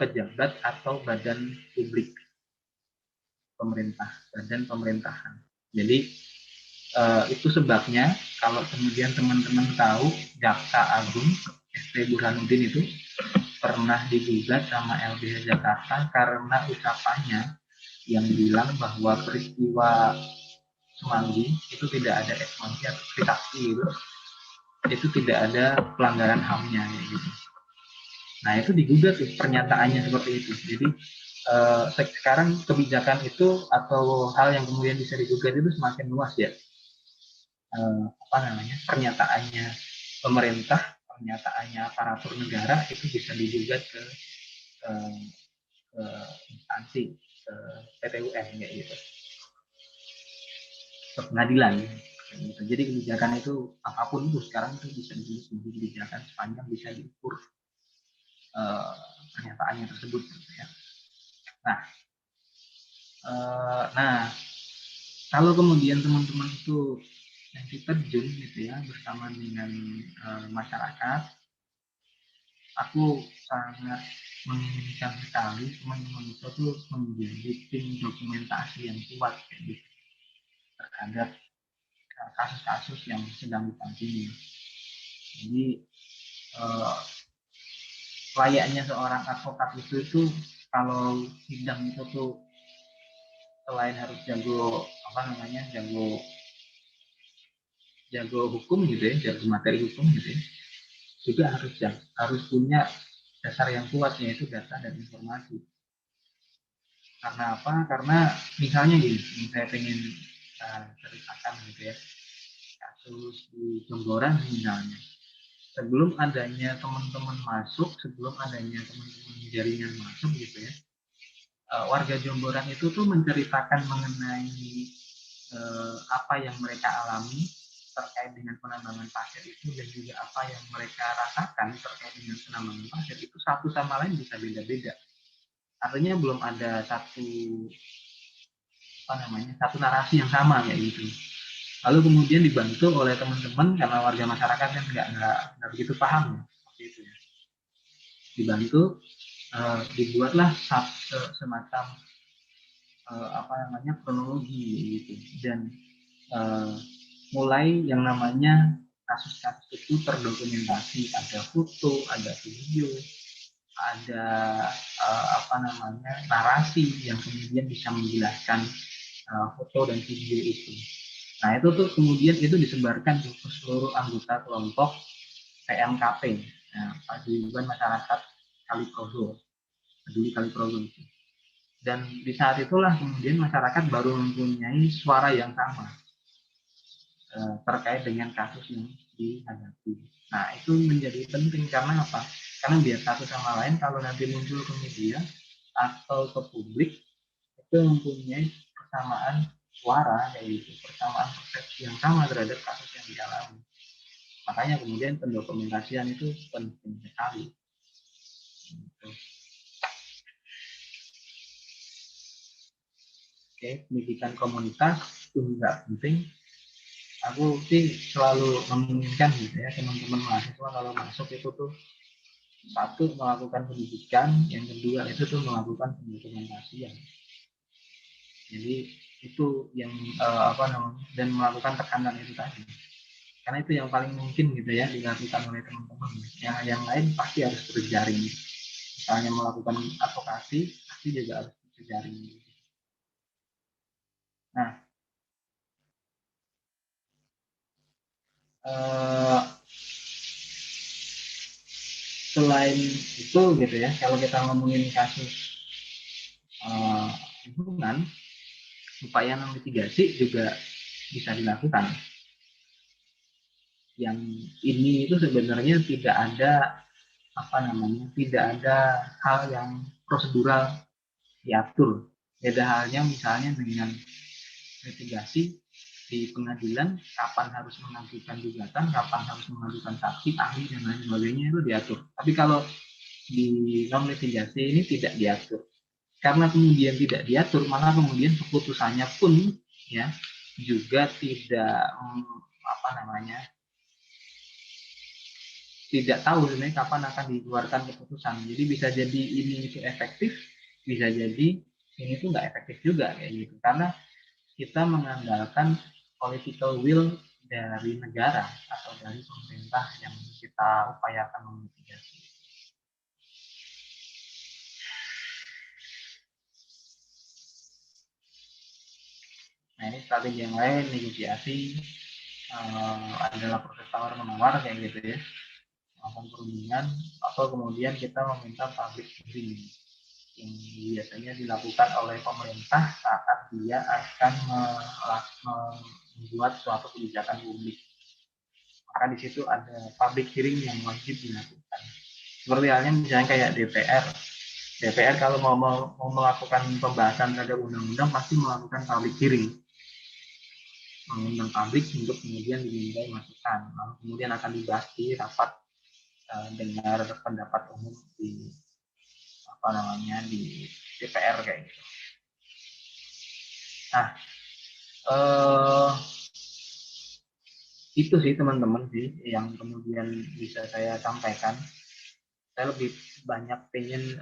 pejabat atau badan publik pemerintah, badan pemerintahan. Jadi itu sebabnya kalau kemudian teman-teman tahu Jaksa Agung ST Burhanuddin itu pernah digugat sama LBH Jakarta karena ucapannya yang bilang bahwa peristiwa Semanggi itu tidak ada ekspansi atau kriminalisasi gitu, itu tidak ada pelanggaran HAM-nya gitu. Nah itu digugat tuh pernyataannya seperti itu. Jadi sekarang kebijakan itu atau hal yang kemudian bisa digugat itu semakin luas ya. Pernyataannya pemerintah, pernyataannya aparatur negara itu bisa digugat ke instansi, ke PT UN kayak gitu, ke pengadilan. Gitu. Jadi kebijakan itu apapun itu sekarang itu bisa digugat sebagai kebijakan sepanjang bisa diukur pernyataannya tersebut gitu ya. Nah, kalau kemudian teman-teman itu nanti terjun gitu ya bersama dengan masyarakat, aku sangat menginginkan sekali teman-teman itu tuh menjadi tim dokumentasi yang kuat gitu, terhadap kasus-kasus yang sedang ditangani. Jadi layaknya seorang advokat itu kalau sidang itu tuh selain harus jago jago hukum gitu ya, jago materi hukum gitu ya, juga harus punya dasar yang kuat yaitu data dan informasi. Karena apa? Karena misalnya gini, saya pengen ceritakan gitu ya, kasus di Jomboran misalnya. Sebelum adanya teman-teman jaringan masuk gitu ya, warga Jomboran itu tuh menceritakan mengenai apa yang mereka alami terkait dengan penambangan pasir itu dan juga apa yang mereka rasakan terkait dengan penambangan pasir itu satu sama lain bisa beda-beda. Artinya belum ada satu narasi yang sama kayak gitu. Lalu kemudian dibantu oleh teman-teman karena warga masyarakat kan nggak begitu paham seperti itu ya. Dibantu dibuatlah semacam kronologi gitu dan mulai yang namanya kasus-kasus itu terdokumentasi, ada foto, ada video, ada narasi yang kemudian bisa menjelaskan foto dan video itu. Nah itu tuh kemudian itu disebarkan ke seluruh anggota kelompok PMKP, Paguyuban Masyarakat Kaliprogo, Peduli Kaliprogo itu. Dan di saat itulah kemudian masyarakat baru mempunyai suara yang sama terkait dengan kasus yang dihadapi. Nah itu menjadi penting karena apa? Karena biar satu sama lain kalau nanti muncul ke media atau ke publik itu mempunyai kesamaan suara kayak gitu, persamaan persepsi yang sama terhadap kasus yang dialami. Makanya kemudian pendokumentasian itu penting sekali. Gitu. Oke, pendidikan komunitas itu juga penting. Aku sih selalu menginginkan gitu ya teman-teman mahasiswa kalau masuk itu tuh satu melakukan pendidikan, yang kedua itu tuh melakukan pendokumentasian. Jadi Itu yang apa namanya, dan melakukan tekanan itu tadi, karena itu yang paling mungkin gitu ya dilakukan oleh teman-teman. Yang lain pasti harus berjaring, misalnya melakukan advokasi pasti juga harus berjaring. Nah, selain itu gitu ya, kalau kita ngomongin kasus lingkungan, upaya non mitigasi juga bisa dilakukan. Yang ini itu sebenarnya tidak ada apa namanya, tidak ada hal yang prosedural diatur. Beda halnya misalnya dengan mitigasi di pengadilan, kapan harus mengajukan gugatan, kapan harus mengajukan saksi, ahli dan lain sebagainya itu diatur. Tapi kalau di non mitigasi ini tidak diatur. Karena kemudian tidak diatur, malah kemudian keputusannya pun ya juga tidak apa namanya, tidak tahu sebenarnya kapan akan dikeluarkan keputusan. Jadi bisa jadi ini itu efektif, bisa jadi ini tuh nggak efektif juga kayak gitu. Karena kita mengandalkan political will dari negara atau dari pemerintah yang kita upayakan memitigasi. Nah ini strategi yang lain, negosiasi adalah proses tawar menawar kayak gitu ya, melakukan perundingan, atau kemudian kita meminta public hearing yang biasanya dilakukan oleh pemerintah saat dia akan membuat suatu kebijakan publik. Maka di situ ada public hearing yang wajib dilakukan. Seperti halnya misalnya kayak DPR. DPR kalau mau melakukan pembahasan terhadap undang-undang pasti melakukan public hearing, mengundang publik untuk kemudian dimintai masukan, lalu kemudian akan dibahas di rapat dengar pendapat umum di apa namanya di DPR kayak gitu. Nah, itu sih teman-teman sih yang kemudian bisa saya sampaikan. Saya lebih banyak pengen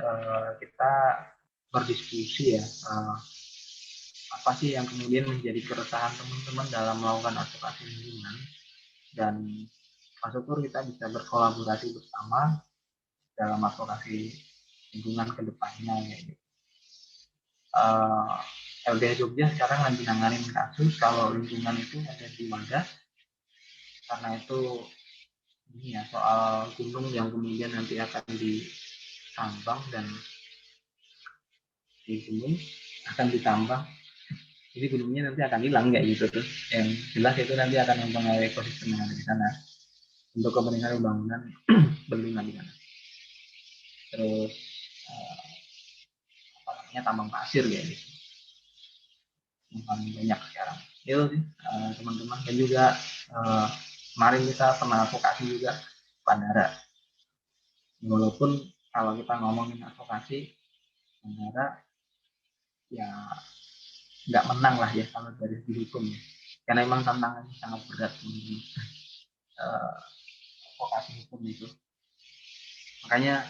kita berdiskusi ya, apa sih yang kemudian menjadi keresahan teman-teman dalam melakukan advokasi lingkungan, dan syukur kita bisa berkolaborasi bersama dalam advokasi lingkungan ke depannya gitu. LBH Jogja sekarang lagi nanganin kasus kalau lingkungan itu ada di Wadas, karena itu ini ya soal gunung yang kemudian nanti akan ditambang dan di gunung akan ditambang, jadi gunungnya nanti akan hilang kayak gitu tuh. Yang jelas itu nanti akan mempengaruhi ekosistem yang ada di sana untuk kepentingan pembangunan bendungan di sana. Terus apa namanya, tambang pasir kayak gitu yang paling banyak sekarang. Itu sih teman-teman. Dan juga kemarin kita pernah advokasi juga bandara. Walaupun kalau kita ngomongin advokasi bandara ya nggak menang lah ya kalau dari segi hukum ya. Karena memang tantangannya sangat berat di advokasi hukum itu. Makanya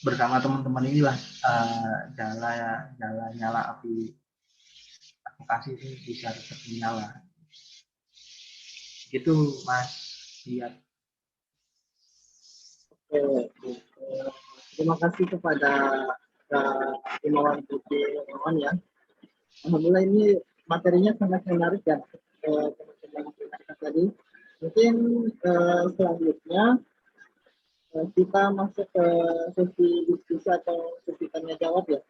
bersama teman-teman inilah jala nyala api advokasi itu bisa tetap menyala. Gitu Mas Diat. Terima kasih kepada Imawan Budi Imawan ya. Alhamdulillah ini materinya sangat menarik ya teman-teman tadi. Mungkin selanjutnya kita masuk ke sesi diskusi atau sesi tanya jawab ya.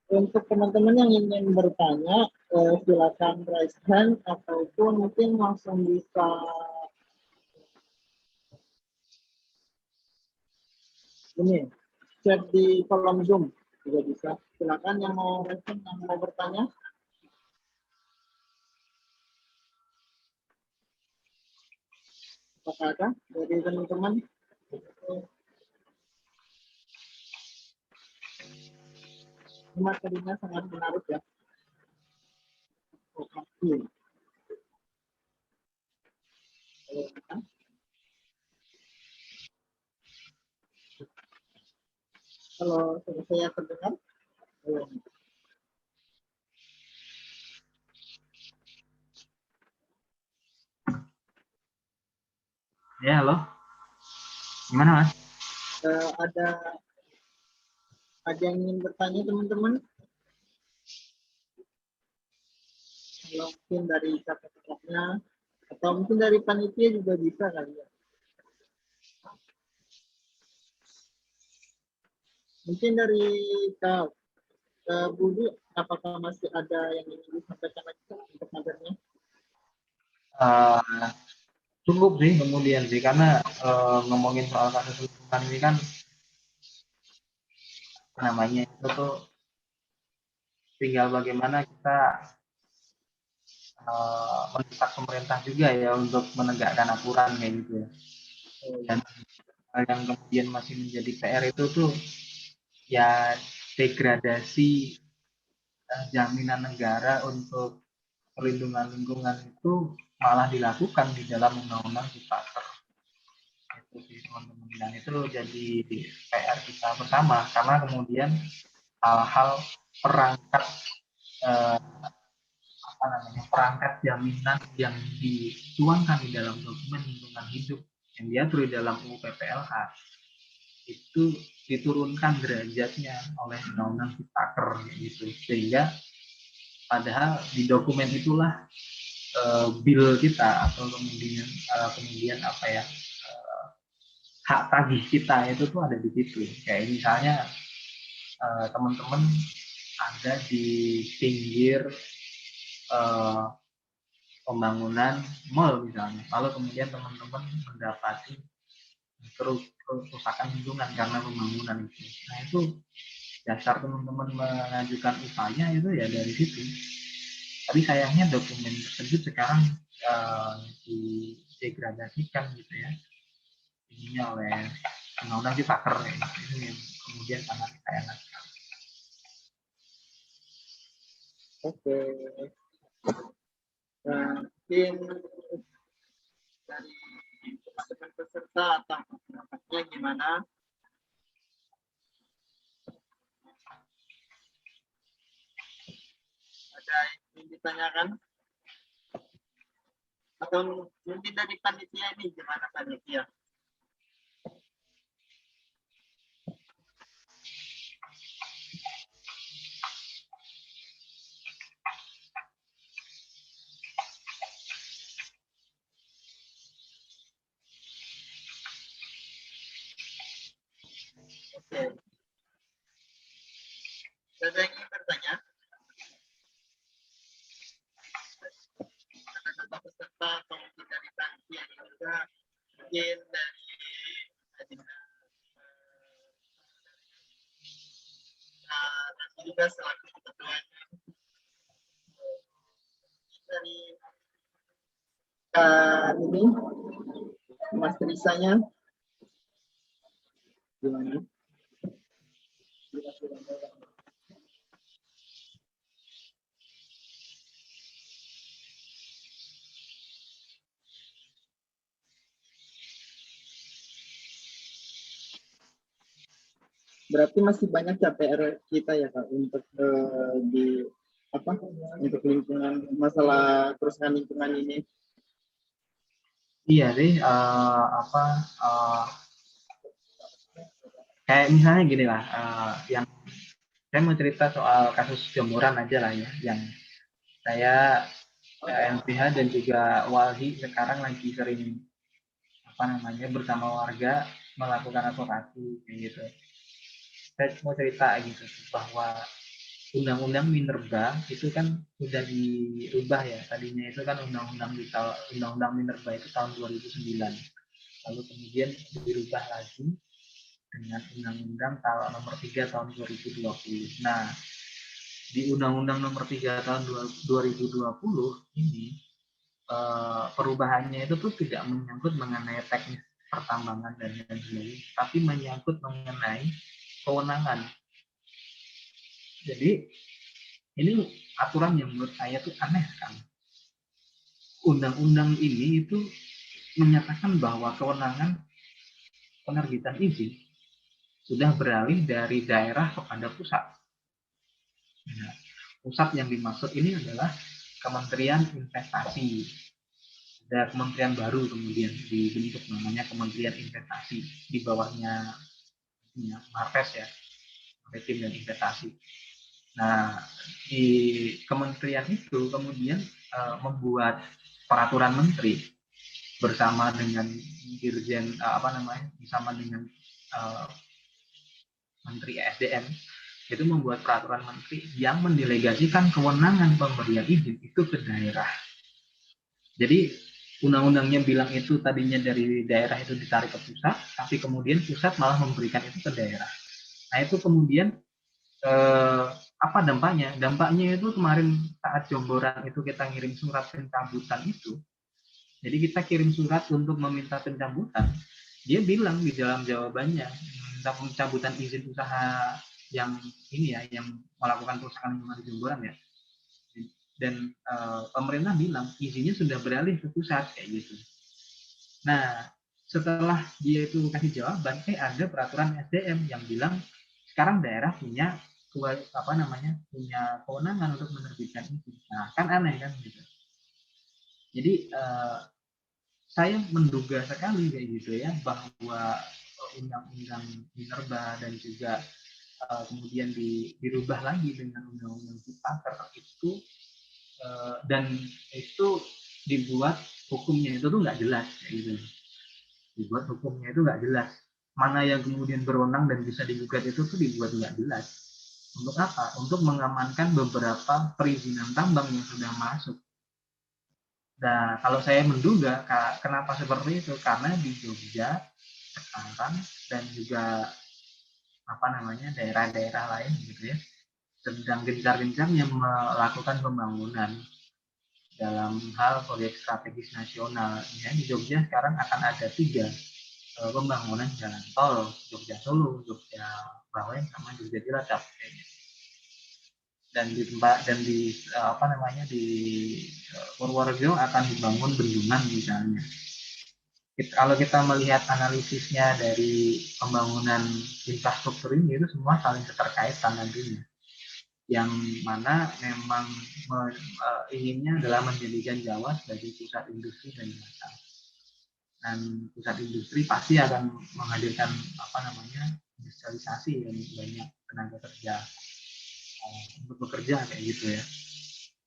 Untuk teman-teman yang ingin bertanya, silakan raise hand ataupun mungkin langsung bisa ini chat di kolom Zoom juga bisa. Silakan yang mau raise hand, yang mau bertanya. Apakah ada dari teman-teman? Materinya sangat menarik ya. Kalau saya terdengar, Ya, halo. Gimana, Mas? Ada yang ingin bertanya teman-teman? Kalau mungkin dari kakak-kakaknya atau mungkin dari panitia juga bisa kali ya. Mungkin dari Kak Budi, apakah masih ada yang ingin disampaikan lagi Kak, untuk materinya? Uh, Cukup sih kemudian sih, karena ngomongin soal kasus lingkungan ini kan namanya itu tuh tinggal bagaimana kita mendesak pemerintah juga ya untuk menegakkan aturan kayak gitu ya. Dan yang kemudian masih menjadi PR itu tuh ya degradasi jaminan negara untuk perlindungan lingkungan itu malah dilakukan di dalam undang-undang ciptaker itu sih teman-teman, dan itu jadi PR kita bersama karena kemudian hal-hal perangkat eh, apa namanya perangkat jaminan yang dituangkan di dalam dokumen lingkungan hidup yang diatur di dalam UU PPLH itu diturunkan derajatnya oleh undang-undang ciptaker gitu, sehingga padahal di dokumen itulah bill kita atau kemudian apa ya hak tagih kita itu tuh ada di situ. Kayak misalnya teman-teman ada di pinggir eh, pembangunan mall misalnya, lalu kemudian teman-teman mendapati kerusakan lingkungan karena pembangunan itu. Nah itu dasar teman-teman mengajukan upaya itu ya dari situ. Tapi sayangnya dokumen tersebut sekarang uh, didegradasikan gitu ya, ininya oleh undang-undang ciptaker ini yang kemudian sangat sayang. Oke. Nah, mungkin dari teman-teman peserta atau masyarakatnya gimana? Ada yang ingin ditanyakan? Atau mungkin dari panitia ini gimana panitia? Oke. Ada yang ingin bertanya? Ada peserta atau mungkin dari panitia juga, mungkin dari nanti juga selaku ketua dari ini Mas Risanya gimana? Berarti masih banyak ya PR kita ya Kak untuk di apa untuk lingkungan masalah kerusakan lingkungan ini. Iya sih, apa kayak misalnya gini lah, yang saya mau cerita soal kasus jemuran aja lah ya, yang saya LPH dan juga Walhi sekarang lagi sering apa namanya bersama warga melakukan advokasi kayak gitu. Saya mau cerita gitu bahwa undang-undang Minerba itu kan sudah dirubah ya, tadinya itu kan undang-undang Minerba itu tahun 2009, lalu kemudian dirubah lagi dengan undang-undang nomor 3 tahun 2020. Nah, di undang-undang nomor 3 tahun 2020 ini perubahannya itu tuh tidak menyangkut mengenai teknis pertambangan dan lain sebagainya, tapi menyangkut mengenai kewenangan. Jadi ini aturan yang menurut saya tuh aneh sekali. Undang-undang ini itu menyatakan bahwa kewenangan penerbitan izin sudah beralih dari daerah kepada pusat. Nah, pusat yang dimaksud ini adalah Kementerian Investasi. ada kementerian baru kemudian dibentuk namanya Kementerian Investasi di bawahnya ya, Marves ya, Maritim dan Investasi. Nah, di kementerian itu kemudian membuat peraturan menteri bersama dengan dirjen bersama dengan Menteri SDM itu membuat peraturan menteri yang mendelegasikan kewenangan pemberian izin itu ke daerah. Jadi undang-undangnya bilang itu tadinya dari daerah itu ditarik ke pusat, tapi kemudian pusat malah memberikan itu ke daerah. Nah itu kemudian apa dampaknya? Dampaknya itu kemarin saat Jomboran itu kita ngirim surat pencabutan itu. Jadi kita kirim surat untuk meminta pencabutan. Dia bilang di dalam jawabannya minta pencabutan izin usaha yang ini ya, yang melakukan perusahaan lingkungan di Jomboran ya. Dan pemerintah bilang izinnya sudah beralih ke pusat kayak gitu. Nah, setelah dia itu kasih jawaban, ada peraturan SDM yang bilang sekarang daerah punya punya kewenangan untuk menerbitkan itu. Nah, kan aneh kan gitu. Jadi saya menduga sekali kayak gitu ya bahwa undang-undang Minerba dan juga kemudian dirubah lagi dengan undang-undang Ciptaker itu dan itu dibuat hukumnya itu tuh nggak jelas kayak gitu. Dibuat hukumnya itu nggak jelas. Mana yang kemudian berwenang dan bisa digugat itu tuh dibuat nggak jelas. Untuk apa? Untuk mengamankan beberapa perizinan tambang yang sudah masuk. Nah, kalau saya menduga kenapa seperti itu? Karena di Jogja sekarang dan juga daerah-daerah lain gitu ya sedang gencar-gencarnya melakukan pembangunan dalam hal proyek strategis nasional. Ya, di Jogja sekarang akan ada 3 pembangunan jalan tol, Jogja Solo, Jogja Bawen, sama Jogja Cilacap. Dan di Purworejo akan dibangun bendungan misalnya. Kalau kita melihat analisisnya dari pembangunan infrastruktur ini itu semua saling keterkaitan nantinya. Yang mana memang inginnya adalah menjadikan Jawa sebagai pusat industri dan wisata. Dan pusat industri pasti akan menghadirkan industrialisasi dan banyak tenaga kerja untuk bekerja kayak gitu ya,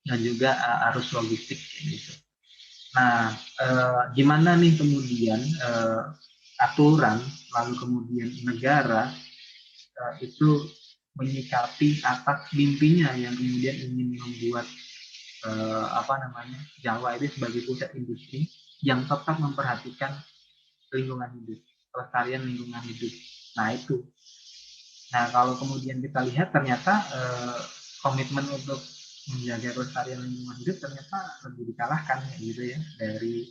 dan juga arus logistik kayak gitu. Nah, gimana nih kemudian aturan lalu kemudian negara itu menyikapi atas mimpinya yang kemudian ingin membuat Jawa itu sebagai pusat industri yang tetap memperhatikan lingkungan hidup, kelestarian lingkungan hidup. Nah itu. Nah kalau kemudian kita lihat ternyata komitmen untuk menjaga kelestarian lingkungan hidup ternyata lebih dikalahkan gitu ya dari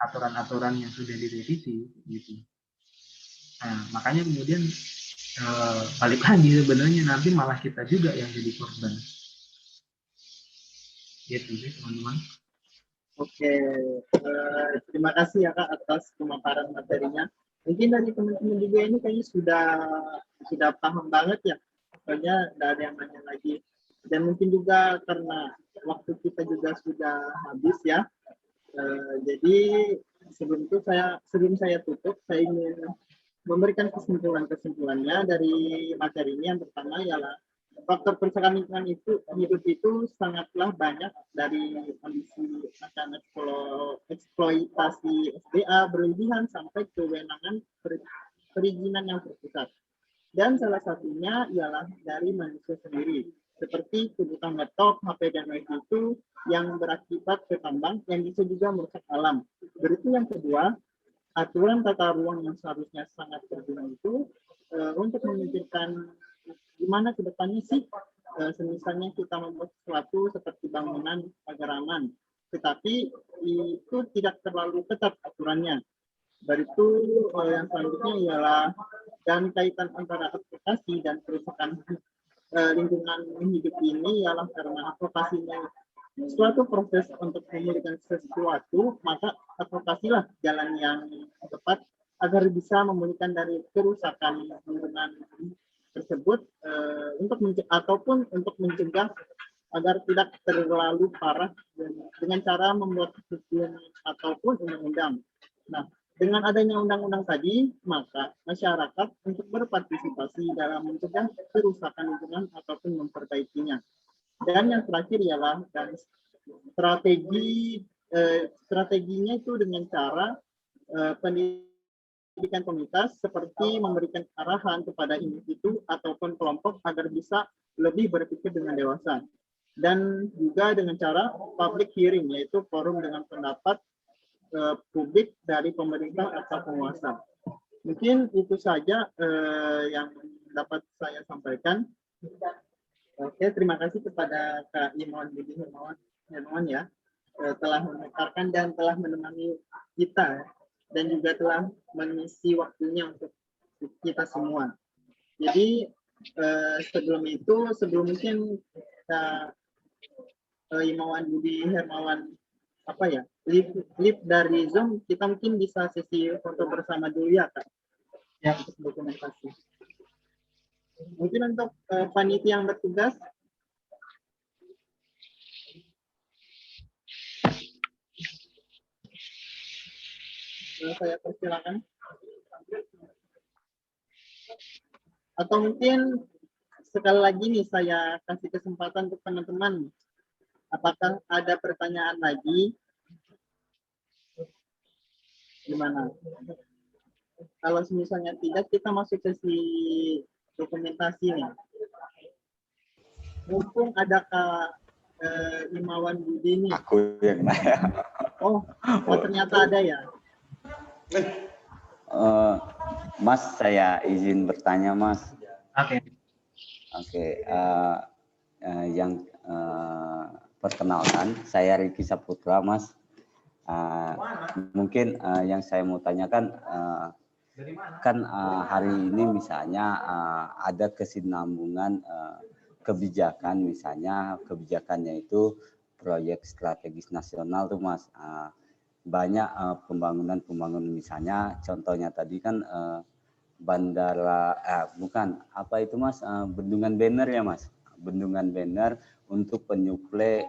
aturan-aturan yang sudah direvisi gitu. Nah makanya kemudian balik lagi sebenarnya nanti malah kita juga yang jadi korban. Gitu sih teman-teman. Oke, terima kasih ya Kak atas pemaparan materinya. Mungkin dari teman-teman juga ini kayaknya sudah paham banget ya. Pokoknya tidak ada yang nanya lagi. Dan mungkin juga karena waktu kita juga sudah habis ya. Jadi sebelum saya tutup, saya ingin memberikan kesimpulannya dari materi ini. Yang pertama ialah faktor perusahaan lingkungan hidup itu sangatlah banyak, dari kondisi macam eksploitasi SDA berlebihan sampai kewenangan perizinan yang terpusat. Dan salah satunya ialah dari manusia sendiri, seperti kebutuhan laptop, HP, dan wifi itu yang berakibat ke tambang yang bisa juga merusak alam. Berikut yang kedua, aturan tata ruang yang seharusnya sangat berguna itu untuk memikirkan gimana kedepannya sih semisalnya kita membuat sesuatu seperti bangunan agar aman, tetapi itu tidak terlalu ketat aturannya. Dari itu yang selanjutnya ialah dan kaitan antara advokasi dan kerusakan lingkungan hidup ini ialah karena advokasinya suatu proses untuk memulihkan sesuatu, maka advokasilah jalan yang tepat agar bisa memulihkan dari kerusakan lingkungan tersebut ataupun untuk mencegah agar tidak terlalu parah dengan cara membuat hukum ataupun undang-undang. Nah, dengan adanya undang-undang tadi, maka masyarakat untuk berpartisipasi dalam mencegah kerusakan lingkungan ataupun memperbaikinya. Dan yang terakhir ialah dan strateginya itu dengan cara pendidikan komunitas seperti memberikan arahan kepada individu ataupun kelompok agar bisa lebih berpikir dengan dewasa. Dan juga dengan cara public hearing, yaitu forum dengan pendapat publik dari pemerintah atau penguasa. Mungkin itu saja yang dapat saya sampaikan. Oke, terima kasih kepada Kak Imawan Budi Hermawan ya, telah memaparkan dan telah menemani kita dan juga telah mengisi waktunya untuk kita semua. Jadi sebelum mungkin Kak Imawan Budi Hermawan live dari Zoom, kita mungkin bisa sesi foto bersama dulu ya Kak, ya, untuk dokumentasi. Mungkin untuk panitia yang bertugas, saya persilakan. Atau mungkin sekali lagi nih saya kasih kesempatan untuk teman-teman. Apakah ada pertanyaan lagi? Gimana? Kalau misalnya tidak, kita masuk sesi dokumentasi nih. Mumpung ada Kak Imawan Budi nih. Aku yang nanya. Oh, ternyata ada ya. Mas, saya izin bertanya, Mas. Oke. Yang perkenalkan, saya Riki Saputra, Mas. Mungkin yang saya mau tanyakan, kan hari ini misalnya ada kesinambungan kebijakan, misalnya kebijakannya itu proyek strategis nasional tuh Mas. Banyak pembangunan misalnya, contohnya tadi kan bandara, Mas, bendungan banner ya Mas, bendungan banner untuk penyuplai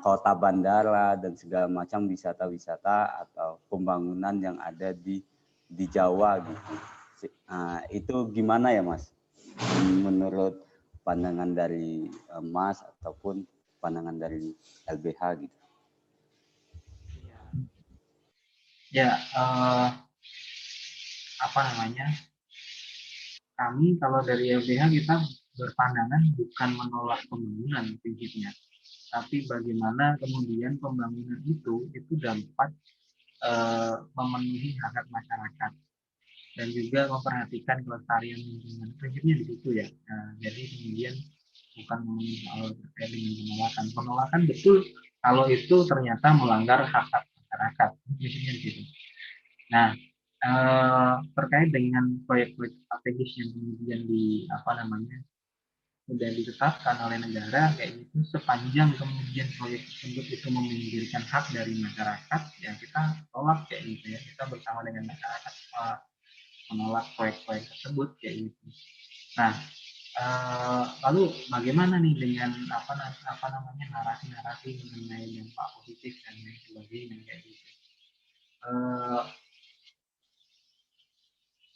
kota bandara dan segala macam wisata-wisata atau pembangunan yang ada di Jawa gitu. Itu gimana ya Mas? Menurut pandangan dari Mas ataupun pandangan dari LBH gitu. Ya, kami kalau dari LBH kita berpandangan bukan menolak pembangunan prinsipnya, tapi bagaimana kemudian pembangunan itu dapat memenuhi hak masyarakat dan juga memperhatikan kelestarian lingkungan. Prinsipnya di situ ya. Jadi kemudian bukan terkait dengan penolakan. Penolakan betul kalau itu ternyata melanggar hak masyarakat. Prinsipnya di situ. Nah, terkait dengan proyek-proyek strategis yang kemudian sudah ditetapkan oleh negara kayak gitu, sepanjang kemudian proyek tersebut itu memikirkan hak dari masyarakat, ya kita tolak kayak gitu ya, kita bersama dengan masyarakat menolak proyek-proyek tersebut kayak gitu. Nah, lalu bagaimana nih dengan narasi-narasi mengenai dampak positif dan lain sebagainya kayak gitu.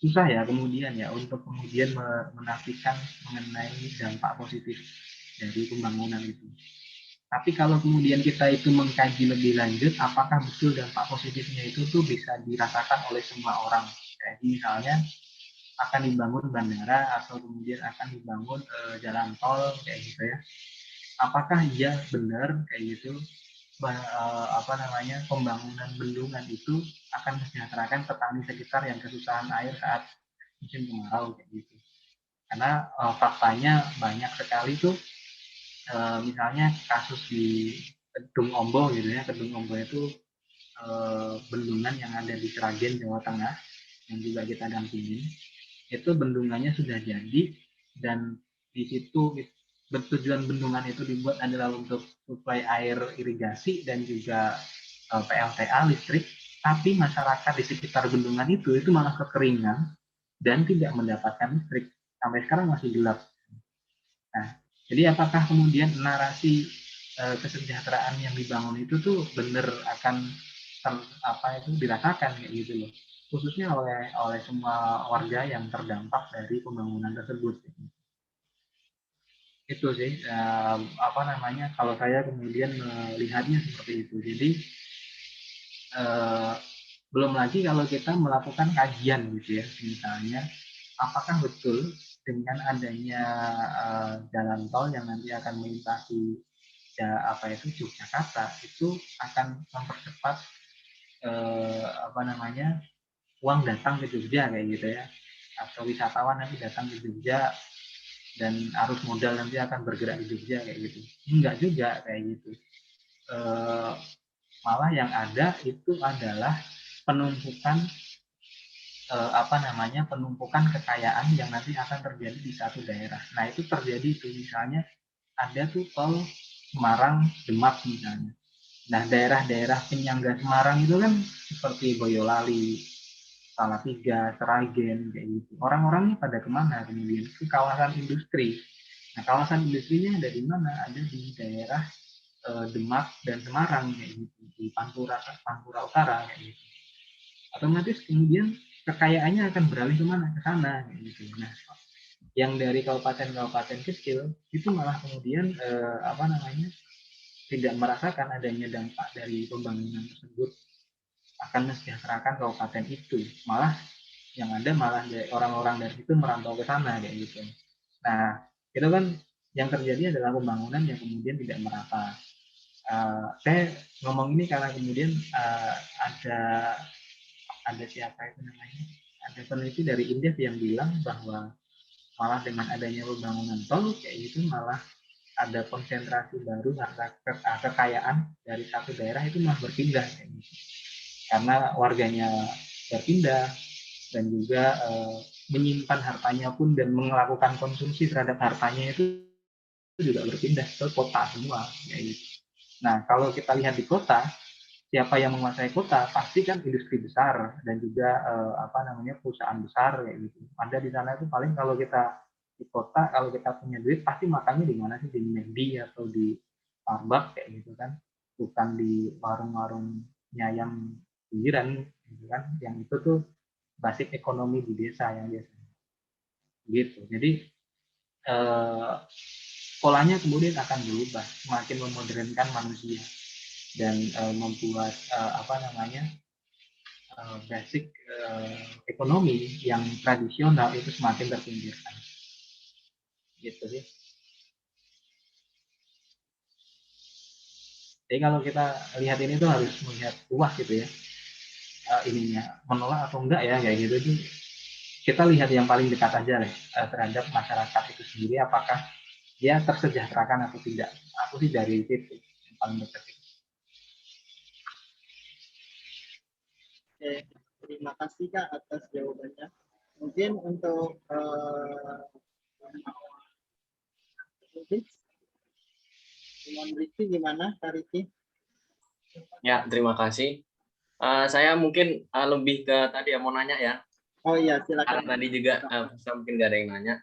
Susah ya kemudian ya untuk kemudian menafikan mengenai dampak positif dari pembangunan itu. Tapi kalau kemudian kita itu mengkaji lebih lanjut, apakah betul dampak positifnya itu tuh bisa dirasakan oleh semua orang? Jadi misalnya akan dibangun bandara atau kemudian akan dibangun jalan tol kayak gitu ya. Apakah iya benar kayak gitu? Pembangunan bendungan itu akan mensejahterakan petani sekitar yang kesusahan air saat musim kemarau kayak gitu. Karena faktanya banyak sekali tuh misalnya kasus di Kedung Ombo gitu ya. Kedung Ombo itu bendungan yang ada di Sragen, Jawa Tengah yang juga kita dampingi. Itu bendungannya sudah jadi dan di situ bertujuan bendungan itu dibuat adalah untuk suplai air irigasi dan juga PLTA listrik, tapi masyarakat di sekitar bendungan itu malah kekeringan dan tidak mendapatkan listrik sampai sekarang masih gelap. Nah, Jadi apakah kemudian narasi kesejahteraan yang dibangun itu tuh benar akan dirasakan kayak gitu loh, khususnya oleh semua warga yang terdampak dari pembangunan tersebut. Itu sih kalau saya kemudian melihatnya seperti itu. Jadi belum lagi kalau kita melakukan kajian gitu ya, misalnya apakah betul dengan adanya jalan tol yang nanti akan melintasi Yogyakarta itu akan mempercepat uang datang ke Jogja kayak gitu ya, atau wisatawan nanti datang ke Jogja dan arus modal nanti akan bergerak di Jogja kayak gitu. Enggak juga kayak gitu. Malah yang ada itu adalah penumpukan penumpukan kekayaan yang nanti akan terjadi di satu daerah. Nah itu terjadi tuh misalnya ada tuh tol Semarang Demak misalnya. Nah daerah-daerah penyangga Semarang itu kan seperti Boyolali, Salatiga, Seragen kayak gitu. Orang-orangnya pada kemana kemudian? Ke kawasan industri. Nah kawasan industrinya ada di mana? Ada di daerah Demak dan Semarang kayak gitu, di Pantura Utara kayak gitu. Otomatis kemudian kekayaannya akan beralih kemana? Ke sana kayak gitu. Nah yang dari kabupaten-kabupaten kecil itu malah kemudian tidak merasakan adanya dampak dari pembangunan tersebut akan mensejahterakan kabupaten itu, malah yang ada malah orang-orang dari situ merantau ke sana kayak gitu. Nah itu kan yang terjadi adalah pembangunan yang kemudian tidak merata. Saya ngomong ini karena kemudian ada siapa itu namanya, ada peneliti dari Indef yang bilang bahwa malah dengan adanya pembangunan tol kayak gitu malah ada konsentrasi baru kekayaan dari satu daerah itu malah berpindah kayak gitu. Karena warganya berpindah dan juga menyimpan hartanya pun dan melakukan konsumsi terhadap hartanya itu juga berpindah ke kota semua kayak gitu. Nah kalau kita lihat di kota, siapa yang menguasai kota pasti kan industri besar dan juga perusahaan besar kayak gitu. Ada di sana itu paling kalau kita di kota, kalau kita punya duit pasti makannya di mana sih, di McD atau di Starbucks kayak gitu kan, bukan di warung-warungnya yang pinggiran gitu kan, yang itu tuh basis ekonomi di desa yang biasanya gitu. Jadi eh, polanya kemudian akan berubah, semakin memodernkan manusia dan membuat basic ekonomi yang tradisional itu semakin terpinggirkan gitu sih. Jadi kalau kita lihat ini tuh harus melihat luas gitu ya, ininya menolak atau enggak ya kayak gitu tuh, kita lihat yang paling dekat aja lah terhadap masyarakat itu sendiri, apakah dia tersejahterakan atau tidak. Aku sih dari situ yang paling dekat. Oke, terima kasih Kak atas jawabannya. Mungkin untuk Riki gimana Kak Riki? Ya, terima kasih. Saya mungkin lebih ke tadi ya mau nanya ya. Oh iya, silakan. Karena tadi juga saya mungkin nggak ada yang nanya.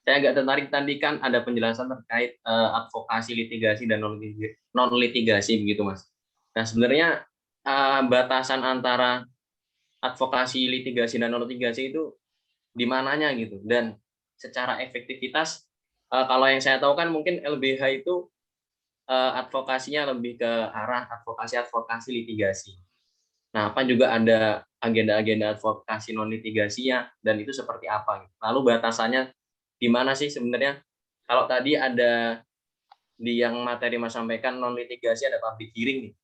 Saya agak tertarik tadi kan ada penjelasan terkait advokasi litigasi dan non litigasi begitu Mas. Nah sebenarnya batasan antara advokasi litigasi dan non litigasi itu di mananya gitu, dan secara efektivitas kalau yang saya tahu kan mungkin LBH itu advokasinya lebih ke arah advokasi litigasi. Nah, apa juga ada agenda-agenda advokasi non litigasinya dan itu seperti apa? Lalu batasannya di mana sih sebenarnya? Kalau tadi ada di yang materi Mas sampaikan non litigasi ada public hearing nih.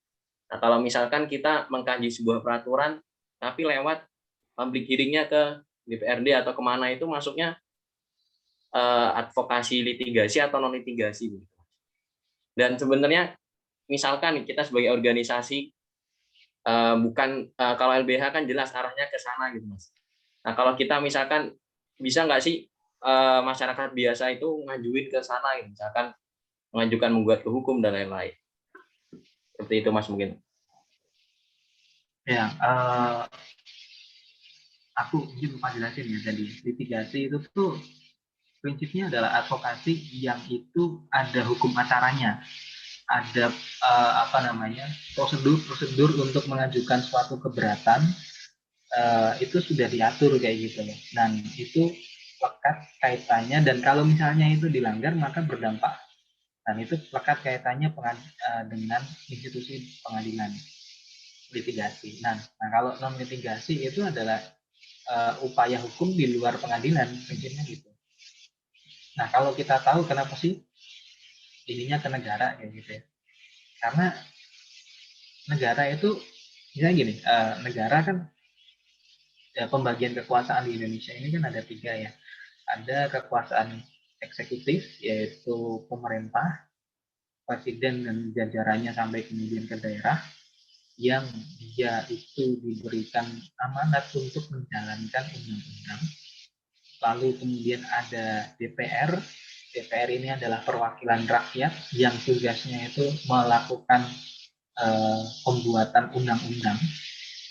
Nah, kalau misalkan kita mengkaji sebuah peraturan tapi lewat public hearing-nya ke DPRD atau kemana itu masuknya advokasi litigasi atau non litigasi. Dan sebenarnya misalkan kita sebagai organisasi kalau LBH kan jelas arahnya ke sana gitu Mas. Nah kalau kita misalkan bisa nggak sih masyarakat biasa itu ngajuin ke sana gitu, misalkan mengajukan menggugat ke hukum dan lain-lain. Seperti itu Mas mungkin. Ya, aku mungkin lupa jelasin ya tadi, litigasi itu tuh prinsipnya adalah advokasi yang itu ada hukum acaranya, ada prosedur untuk mengajukan suatu keberatan, itu sudah diatur kayak gitu loh. Dan itu lekat kaitannya, dan kalau misalnya itu dilanggar maka berdampak, dan itu lekat kaitannya dengan institusi pengadilan litigasi. Nah kalau non litigasi itu adalah upaya hukum di luar pengadilan, prinsipnya gitu. Nah kalau kita tahu kenapa sih ininya ke negara kayak gitu ya, karena negara itu misalnya gini, negara kan ya, pembagian kekuasaan di Indonesia ini kan ada 3 ya. Ada kekuasaan eksekutif, yaitu pemerintah, presiden dan jajarannya sampai kemudian ke daerah, yang dia itu diberikan amanat untuk menjalankan undang-undang. Lalu kemudian ada DPR. DPR ini adalah perwakilan rakyat yang tugasnya itu melakukan pembuatan undang-undang,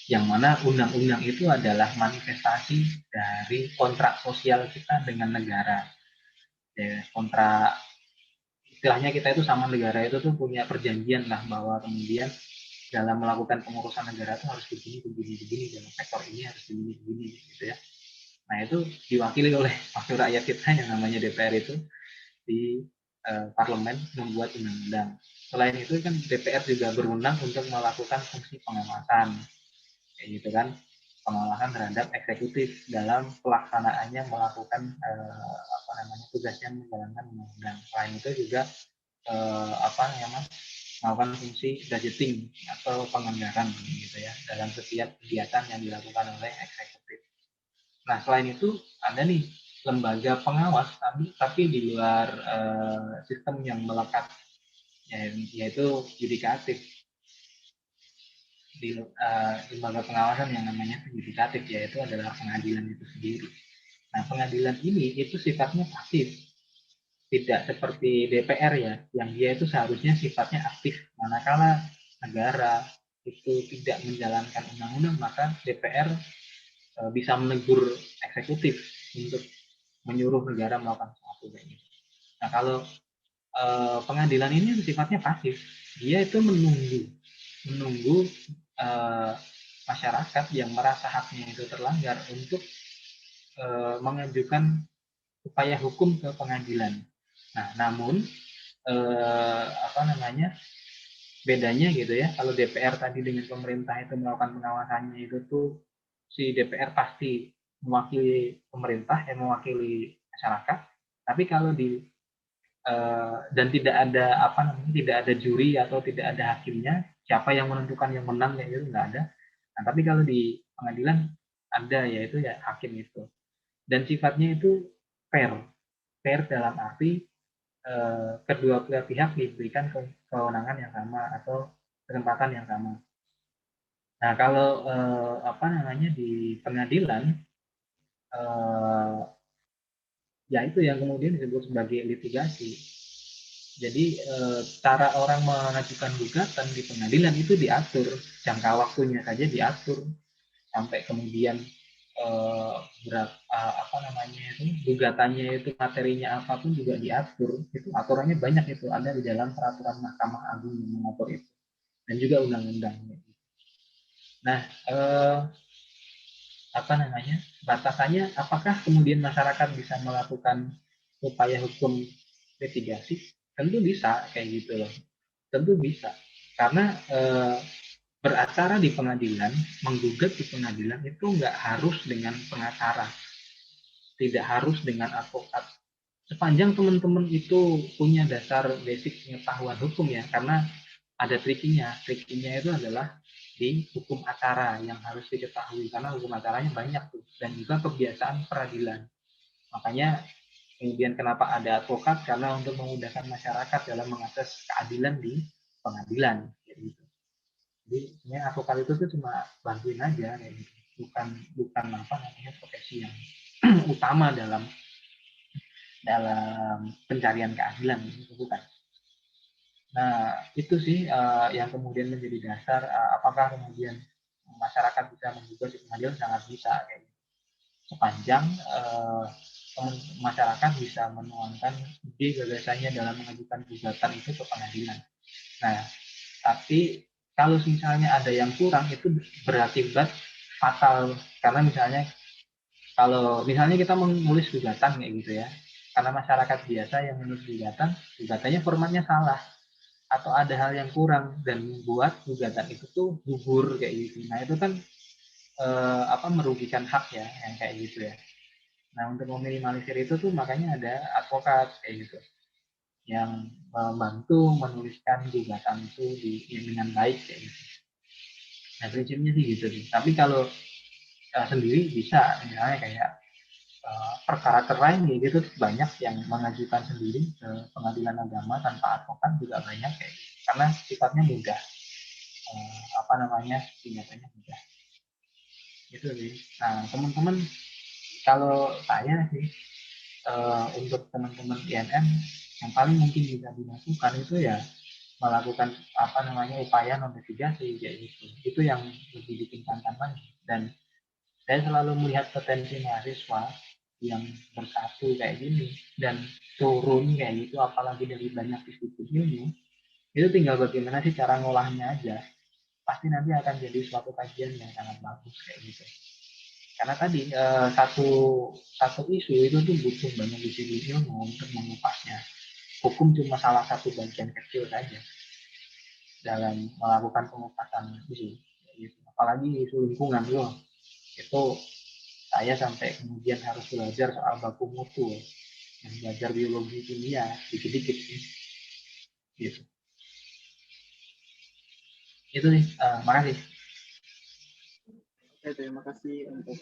yang mana undang-undang itu adalah manifestasi dari kontrak sosial kita dengan negara. Ya, kontrak, istilahnya kita itu sama negara itu tuh punya perjanjian lah, bahwa kemudian dalam melakukan pengurusan negara itu harus begini, dalam sektor ini harus begini gitu ya. Nah itu diwakili oleh wakil rakyat kita yang namanya DPR itu di parlemen membuat undang-undang. Selain itu kan DPR juga berwenang untuk melakukan fungsi pengawasan, kayak gitu kan, pengawasan terhadap eksekutif dalam pelaksanaannya melakukan tugasnya menjalankan undang-undang. Selain itu juga melakukan fungsi budgeting atau penganggaran gitu ya dalam setiap kegiatan yang dilakukan oleh eksekutif. Nah selain itu ada nih lembaga pengawas tapi di luar sistem yang melekat, yaitu yudikatif. Di lembaga pengawasan yang namanya yudikatif, yaitu adalah pengadilan itu sendiri. Nah pengadilan ini itu sifatnya pasif, tidak seperti DPR ya, yang dia itu seharusnya sifatnya aktif. Manakala negara itu tidak menjalankan undang-undang, maka DPR bisa menegur eksekutif untuk menyuruh negara melakukan sesuatu kayak gitu. Nah kalau pengadilan ini sifatnya pasif, dia itu menunggu masyarakat yang merasa haknya itu terlanggar untuk mengajukan upaya hukum ke pengadilan. Nah, namun bedanya gitu ya, kalau DPR tadi dengan pemerintah itu melakukan pengawasannya itu tuh si DPR pasti mewakili pemerintah yang mewakili masyarakat, tapi kalau dan tidak ada juri atau tidak ada hakimnya, siapa yang menentukan yang menang kayak gitu nggak ada. Nah, tapi kalau di pengadilan ada, yaitu ya hakim itu, dan sifatnya itu fair dalam arti kedua belah pihak diberikan kewenangan yang sama atau kesempatan yang sama. Nah kalau di pengadilan ya itu yang kemudian disebut sebagai litigasi. Jadi cara orang mengajukan gugatan di pengadilan itu diatur, jangka waktunya saja diatur, sampai kemudian gugatannya itu materinya apapun juga diatur. Itu aturannya banyak, itu ada di dalam peraturan Mahkamah Agung yang mengatur itu, dan juga undang-undang. Nah batasannya apakah kemudian masyarakat bisa melakukan upaya hukum litigasi? Tentu bisa kayak gitu loh, tentu bisa, karena beracara di pengadilan, menggugat di pengadilan itu nggak harus dengan pengacara, tidak harus dengan advokat, sepanjang teman-teman itu punya dasar basic pengetahuan hukum ya, karena ada trikinya itu adalah di hukum acara yang harus diketahui, karena hukum acaranya banyak tuh, dan juga kebiasaan peradilan. Makanya kemudian kenapa ada advokat, karena untuk memudahkan masyarakat dalam mengakses keadilan di pengadilan gitu. Jadi sebenarnya advokat itu tuh cuma bantuin aja kayak gitu, bukan profesi yang utama dalam pencarian keadilan, itu bukan. Nah, itu sih yang kemudian menjadi dasar apakah kemudian masyarakat bisa menggugat di pengadilan, sangat bisa kayak gitu. Sepanjang masyarakat bisa menuangkan ide gagasannya dalam mengajukan gugatan itu ke pengadilan. Nah, tapi kalau misalnya ada yang kurang itu berakibat fatal, karena misalnya kalau misalnya kita menulis gugatan kayak gitu ya, karena masyarakat biasa yang menulis gugatan, gugatannya formatnya salah atau ada hal yang kurang dan membuat gugatan itu tuh gugur kayak gitu. Nah itu kan merugikan hak ya yang kayak gitu ya. Nah untuk meminimalisir itu tuh makanya ada advokat kayak gitu yang membantu menuliskan gugatan itu dengan baik kayak gitu. Nah prinsipnya sih gitu sih. Tapi kalau sendiri bisa misalnya kayak perkara cerai gitu banyak yang mengajukan sendiri ke pengadilan agama tanpa advokat juga banyak kayak gitu. Karena sifatnya mudah, tindakannya mudah gitu sih. Nah teman-teman kalau saya sih untuk teman-teman INM yang paling mungkin bisa dilakukan itu ya melakukan upaya non-litigasi kayak gitu. Itu yang lebih ditingkatkan lagi. Dan saya selalu melihat potensi mahasiswa yang bersatu kayak gini dan turun kayak gitu, apalagi dari banyak institusi ilmu, itu tinggal bagaimana sih cara ngolahnya aja. Pasti nanti akan jadi suatu kajian yang sangat bagus kayak gitu. Karena tadi satu isu itu tuh butuh banyak disiplin ilmu untuk mengupasnya. Hukum cuma salah satu bagian kecil saja dalam melakukan pengupasan isu. Gitu. Apalagi isu lingkungan loh, itu saya sampai kemudian harus belajar soal baku mutu, dan belajar biologi kimia dikit-dikit sih. Gitu. Itu nih, makasih. Oke, terima kasih untuk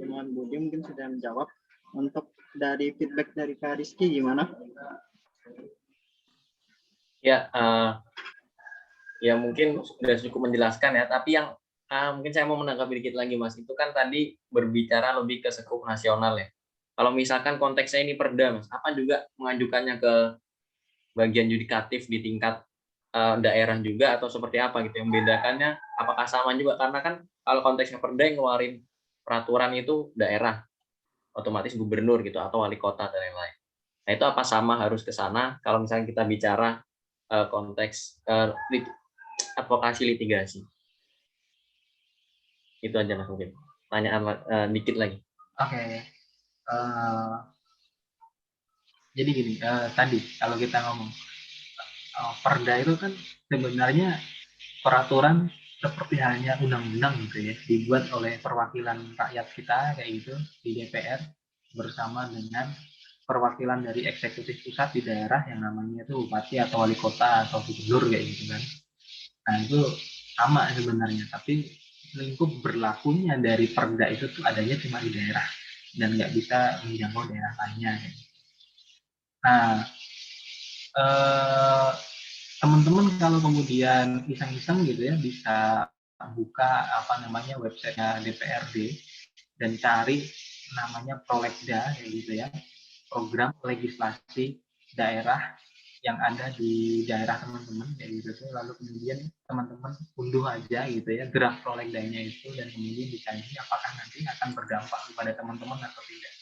Iman Budi mungkin sudah menjawab. Untuk dari feedback dari Kak Rizky gimana? Ya, ya mungkin sudah cukup menjelaskan ya. Tapi yang mungkin saya mau menanggapi dikit lagi Mas. Itu kan tadi berbicara lebih ke skup nasional ya. Kalau misalkan konteksnya ini perda Mas, apa juga mengajukannya ke bagian yudikatif di tingkat daerah juga atau seperti apa gitu yang membedakannya? Apakah sama juga? Karena kan kalau konteksnya perda yang ngeluarin peraturan itu daerah, otomatis gubernur gitu atau wali kota dan lain-lain. Nah itu apa sama harus ke sana kalau misalnya kita bicara konteks advokasi litigasi? Itu aja Mas mungkin. Tanyaan dikit lagi. Oke. Jadi gini, tadi kalau kita ngomong perda itu kan sebenarnya peraturan seperti halnya undang-undang gitu ya, dibuat oleh perwakilan rakyat kita kayak gitu di DPR bersama dengan perwakilan dari eksekutif pusat di daerah yang namanya itu bupati atau wali kota atau gubernur kayak gitu kan. Nah itu sama sebenarnya, tapi lingkup berlakunya dari perda itu tuh adanya cuma di daerah dan nggak bisa menjangkau daerah lainnya. Nah teman-teman kalau kemudian iseng-iseng gitu ya bisa buka websitenya DPRD dan cari namanya Prolegda kayak gitu ya, program legislasi daerah yang ada di daerah teman-teman kayak gitu tuh. Lalu kemudian teman-teman unduh aja gitu ya draft prolegdanya itu dan kemudian dikaji apakah nanti akan berdampak kepada teman-teman atau tidak.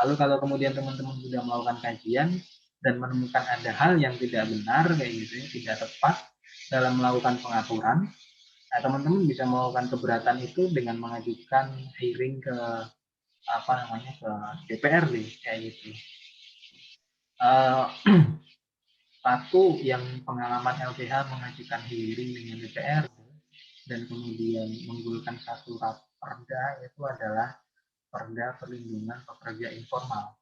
Lalu kalau kemudian teman-teman sudah melakukan kajian dan menemukan ada hal yang tidak benar kayak gitu ya, tidak tepat dalam melakukan pengaturan, nah teman-teman bisa melakukan keberatan itu dengan mengajukan hearing ke ke DPRD kayak gitu. Satu yang pengalaman LBH mengajukan hearing dengan DPRD dan kemudian menggulirkan satu perda itu adalah perda perlindungan pekerja informal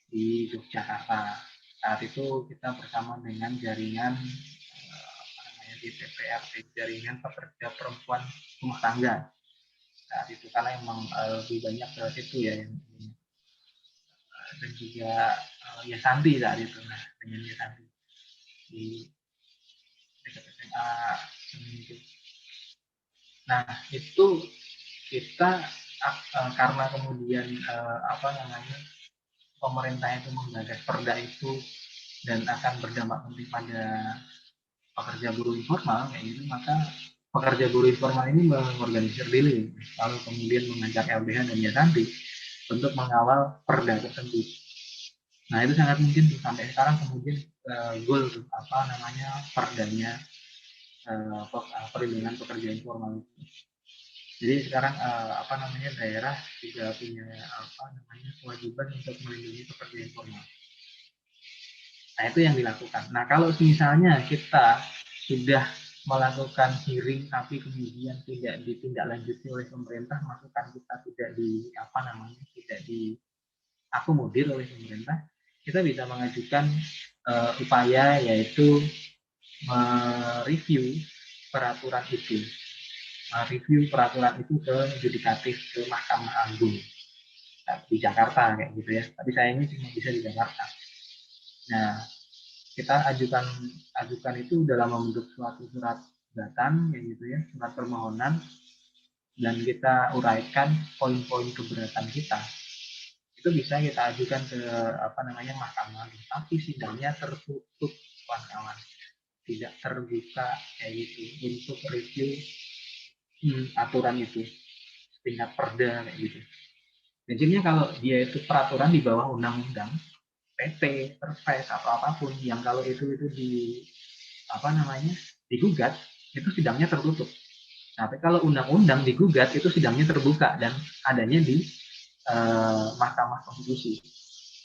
di Yogyakarta. Saat itu kita bersama dengan jaringan di DPRD, jaringan pekerja perempuan rumah tangga. Saat itu karena emang lebih banyak ke situ ya yang dan juga Yasanti saat itu, nah dengan Yasanti di dekat SMA itu. Nah itu kita karena kemudian pemerintah itu menggagas perda itu dan akan berdampak penting pada pekerja buruh informal kayak gitu, maka pekerja buruh informal ini mengorganisir diri lalu kemudian mengajak LBH dan Yasanti untuk mengawal perda tersebut. Nah itu sangat mungkin sampai sekarang kemudian goal perdanya perlindungan pekerja informal. Jadi sekarang daerah juga punya kewajiban untuk melindungi pekerja informal. Nah itu yang dilakukan. Nah kalau misalnya kita sudah melakukan hearing tapi kemudian tidak ditindaklanjuti oleh pemerintah, masukan kita tidak diakomodir oleh pemerintah, kita bisa mengajukan upaya yaitu mereview peraturan itu. Review peraturan itu ke yudikatif, ke Mahkamah Agung di Jakarta kayak gitu ya. Tapi sayangnya cuma bisa di Jakarta. Nah, kita ajukan itu dalam membentuk suatu surat gugatan kayak gitu ya, surat permohonan, dan kita uraikan poin-poin keberatan kita. Itu bisa kita ajukan ke Mahkamah Agung, tapi sidangnya tertutup kawan-kawan, tidak terbuka kayak gitu untuk review aturan itu tingkat perda kayak gitu. Prinsipnya kalau dia itu peraturan di bawah undang-undang, PP, Perpres atau apapun yang kalau itu digugat, itu sidangnya tertutup. Tapi kalau undang-undang digugat itu sidangnya terbuka dan adanya di Mahkamah Konstitusi.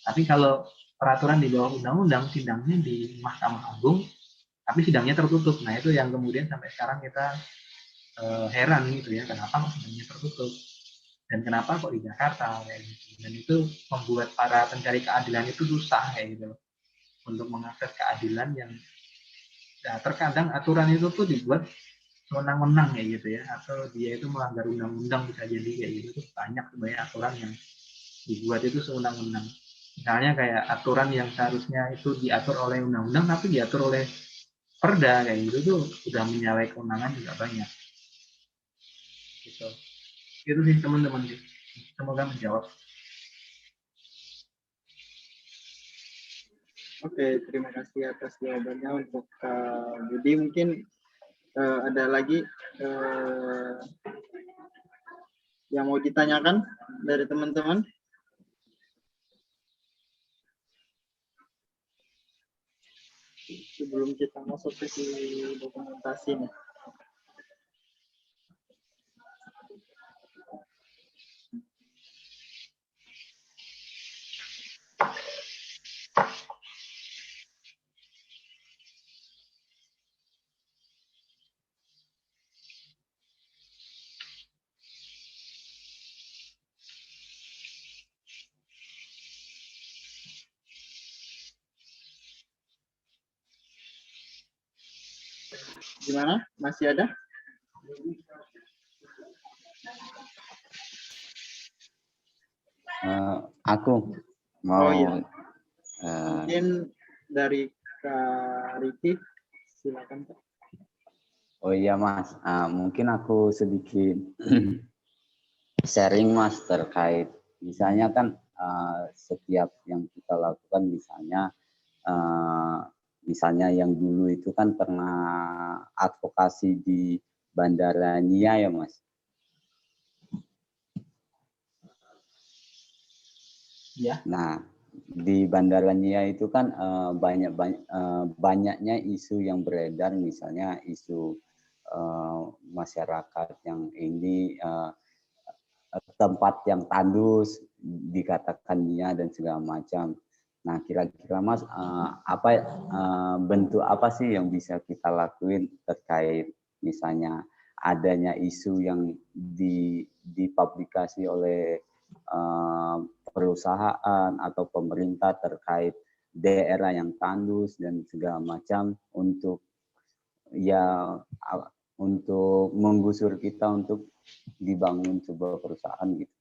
Tapi kalau peraturan di bawah undang-undang sidangnya di Mahkamah Agung, tapi sidangnya tertutup. Nah itu yang kemudian sampai sekarang kita heran gitu ya, kenapa sidangnya tertutup dan kenapa kok di Jakarta kayak gitu. Dan itu membuat para pencari keadilan itu susah kayak gitu untuk mengakses keadilan yang terkadang aturan itu tuh dibuat sewenang-wenang kayak gitu ya, atau dia itu melanggar undang-undang, bisa jadi kayak gitu tuh banyak sebenarnya aturan yang dibuat itu sewenang-wenang. Misalnya kayak aturan yang seharusnya itu diatur oleh undang-undang tapi diatur oleh perda kayak gitu tuh udah menyalahi kewenangan juga banyak. Gitu. Itu sih teman-teman. Semoga menjawab. Oke, terima kasih atas jawabannya untuk Budi. Mungkin ada lagi yang mau ditanyakan dari teman-teman? Sebelum kita masuk ke dokumentasi nih. Gimana? Masih ada? Aku mau. Oh iya. Mungkin dari Kak Riki, silakan Kak. Oh iya Mas, mungkin aku sedikit sharing Mas terkait misalnya kan setiap yang kita lakukan misalnya yang dulu itu kan pernah advokasi di Bandara Nia ya Mas. Ya. Nah di Bandara Nia itu kan banyaknya isu yang beredar, misalnya isu masyarakat yang ini tempat yang tandus dikatakan Nia dan segala macam. Nah kira-kira Mas bentuk apa sih yang bisa kita lakuin terkait misalnya adanya isu yang dipublikasi oleh perusahaan atau pemerintah terkait daerah yang tandus dan segala macam untuk menggusur kita untuk dibangun sebuah perusahaan gitu.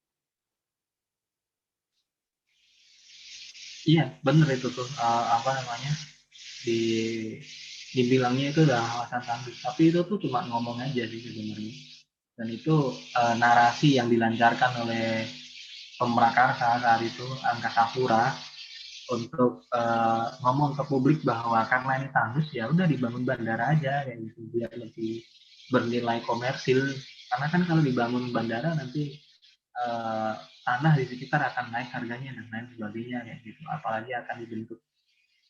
Iya, benar itu tuh dibilangnya itu udah kawasan tandus, tapi itu tuh cuma ngomong aja sih sebenarnya. Dan itu narasi yang dilancarkan oleh pemrakarsa saat itu, Angkasa Pura, untuk ngomong ke publik bahwa karena ini tandus ya udah dibangun bandara aja kayak gitu biar lebih bernilai komersil. Karena kan kalau dibangun bandara nanti tanah di sekitar akan naik harganya dan lain sebagainya kayak gitu. Apalagi akan dibentuk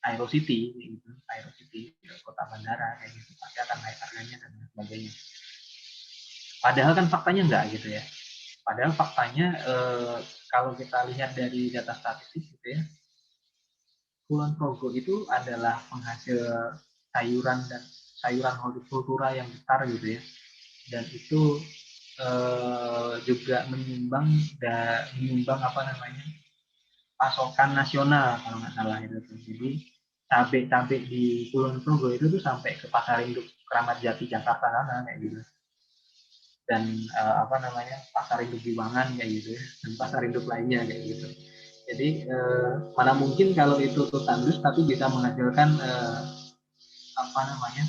Aerocity, gitu. Aerocity kota bandara kayak gitu, pasti akan naik harganya dan lain sebagainya. Padahal kan faktanya enggak gitu ya. Padahal faktanya kalau kita lihat dari data statistik gitu ya, Kulon Progo itu adalah penghasil sayuran dan sayuran hortikultura yang besar gitu ya, dan itu juga menyumbang apa namanya, pasokan nasional kalau nggak salah itu tuh. Jadi cabai di Kulon Progo itu tuh sampai ke pasar induk Keramat Jati Jakarta sana kayak gitu, dan apa namanya, pasar induk Biwangan kayak gitu ya, dan pasar induk lainnya kayak gitu. Jadi mana mungkin kalau itu tuh tandus tapi bisa menghasilkan apa namanya,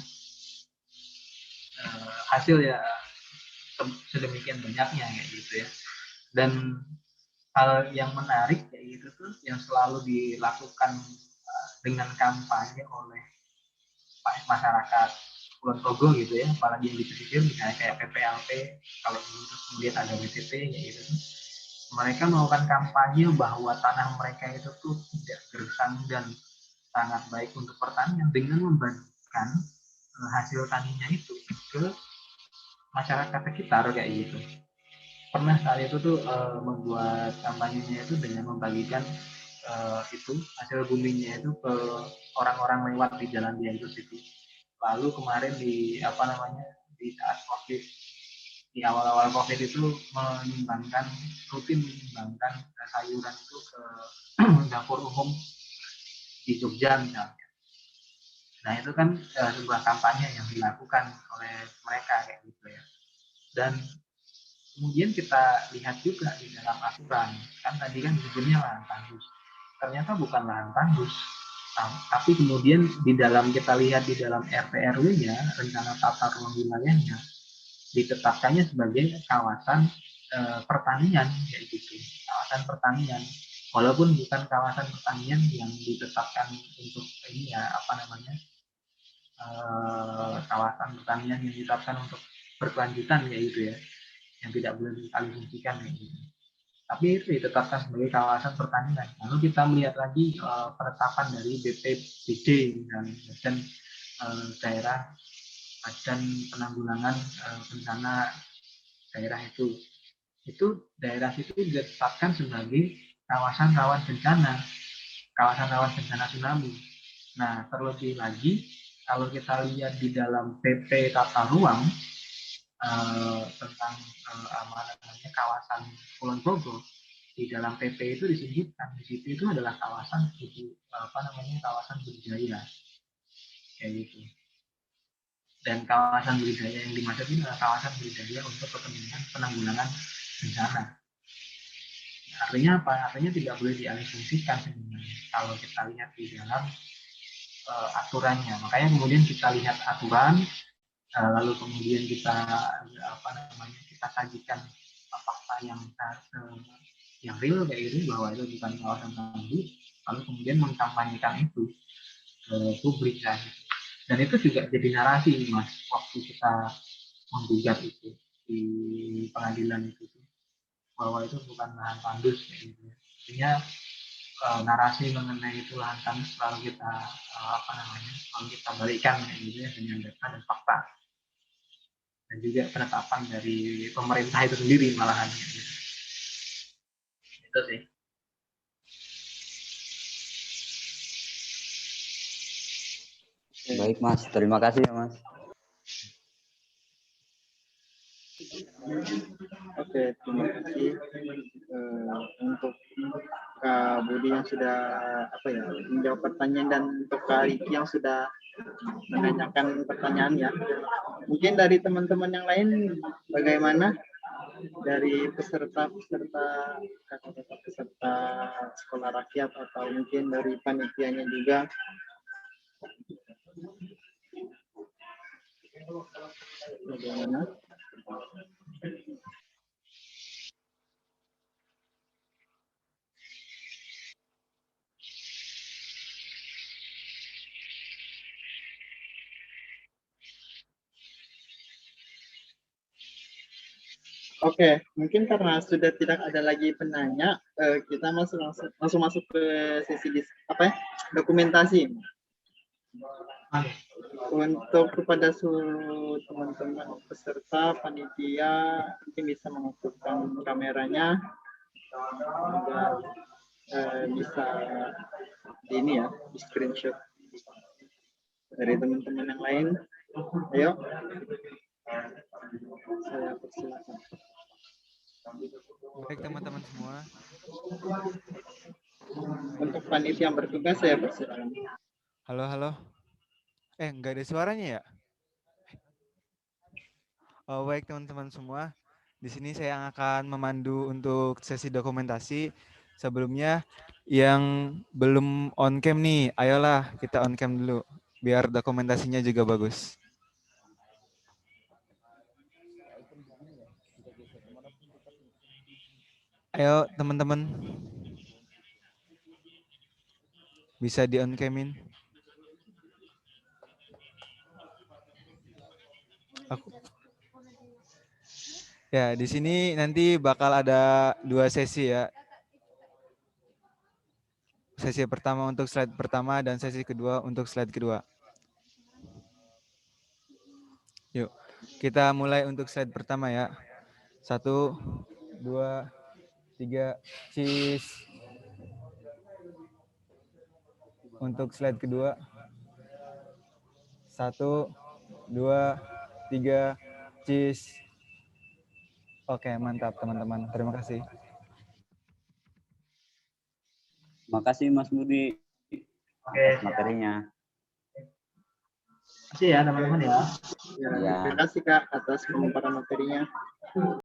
hasil ya sedemikian banyaknya kayak gitu ya. Dan hal yang menarik kayak gitu tuh yang selalu dilakukan dengan kampanye oleh masyarakat Kulon Progo gitu ya, apalagi yang di pesisir misalnya kayak PPLP, kalau dulu terus kemudian ada WTP kayak gitu tuh. Mereka melakukan kampanye bahwa tanah mereka itu tuh tidak gersang dan sangat baik untuk pertanian dengan membagikan hasil taninya itu ke masyarakat sekitar kayak gitu. Pernah saat itu tuh membuat kampanyenya itu dengan membagikan itu hasil buminya itu ke orang-orang lewat di jalan dia itu. Lalu kemarin di apa namanya, di saat COVID, di awal-awal COVID itu rutin menyumbangkan sayuran itu ke dapur umum di Jogja misalnya. Nah itu kan sebuah kampanye yang dilakukan oleh mereka kayak gitu ya. Dan kemudian kita lihat juga di dalam aturan, kan tadi kan sebetulnya lahan tandus, ternyata bukan lahan tandus, tapi kemudian di dalam kita lihat di dalam RT/RW-nya, rencana tata ruang wilayahnya, ditetapkannya sebagai kawasan pertanian kayak gitu, kawasan pertanian, walaupun bukan kawasan pertanian yang ditetapkan untuk ini ya, apa namanya, kawasan pertanian yang ditetapkan untuk berkelanjutan kayak gitu ya, yang tidak boleh dialihfungsikan kayak gitu. Tapi itu ditetapkan sebagai kawasan pertanian. Lalu kita melihat lagi penetapan dari BPBD dan daerah dan penanggulangan bencana daerah itu daerah itu ditetapkan sebagai kawasan rawan bencana tsunami. Nah, terlebih lagi kalau kita lihat di dalam PP Tata Ruang tentang namanya kawasan Kulon Progo, di dalam PP itu disebutkan di situ itu adalah kawasan apa namanya, kawasan budidaya kayak gitu. Dan kawasan budidaya yang dimaksud ini adalah kawasan budidaya untuk kepentingan penanggulangan bencana. Artinya apa? Artinya tidak boleh dialihfungsikan sebenarnya kalau kita lihat di dalam aturannya. Makanya kemudian kita lihat aturan, lalu kemudian kita apa namanya, kita sajikan fakta yang real kayak gitu, bahwa itu bukan kawasan tandus, lalu kemudian mengkampanyekan itu ke publik kan. Dan itu juga jadi narasi Mas waktu kita menggugat itu di pengadilan itu, bahwa itu bukan lahan tandus kayak gitu. Artinya narasi mengenai itu lahan tandus selalu kita apa namanya, selalu kita balikan kayak gitu ya, dengan data dan fakta, dan juga penetapan dari pemerintah itu sendiri malahan gitu. Itu sih. Baik Mas, terima kasih ya Mas. Oke, terima kasih untuk Kak Budi yang sudah apa ya, menjawab pertanyaan, dan untuk Kak Riki yang sudah menanyakan pertanyaannya. Mungkin dari teman-teman yang lain bagaimana, dari peserta kakak-kakak peserta sekolah rakyat, atau mungkin dari panitianya juga. Bagaimana? Oke, mungkin karena sudah tidak ada lagi penanya, kita langsung masuk ke sesi dokumentasi. Untuk kepada seluruh teman-teman peserta, panitia, mungkin bisa mengaktifkan kameranya agar bisa di ini ya, di screenshot dari teman-teman yang lain. Ayo, saya persilakan. Baik teman-teman semua. Untuk panitia yang bertugas saya persilakan. Halo, halo. Nggak ada suaranya ya? Oh, baik teman-teman semua. Di sini saya yang akan memandu untuk sesi dokumentasi. Sebelumnya yang belum on cam nih, ayolah kita on cam dulu biar dokumentasinya juga bagus. Ayo teman-teman. Bisa di on camin. Ya, di sini nanti bakal ada 2 sesi ya. Sesi pertama untuk slide pertama dan sesi kedua untuk slide kedua. Yuk, kita mulai untuk slide pertama ya. 1, 2, 3, cheese. Untuk slide kedua. 1, 2, 3, cheese. Oke, mantap teman-teman. Terima kasih. Terima kasih Mas Budi atas materinya. Terima kasih ya teman-teman ya. Ya, terima kasih Kak atas pemaparan materinya.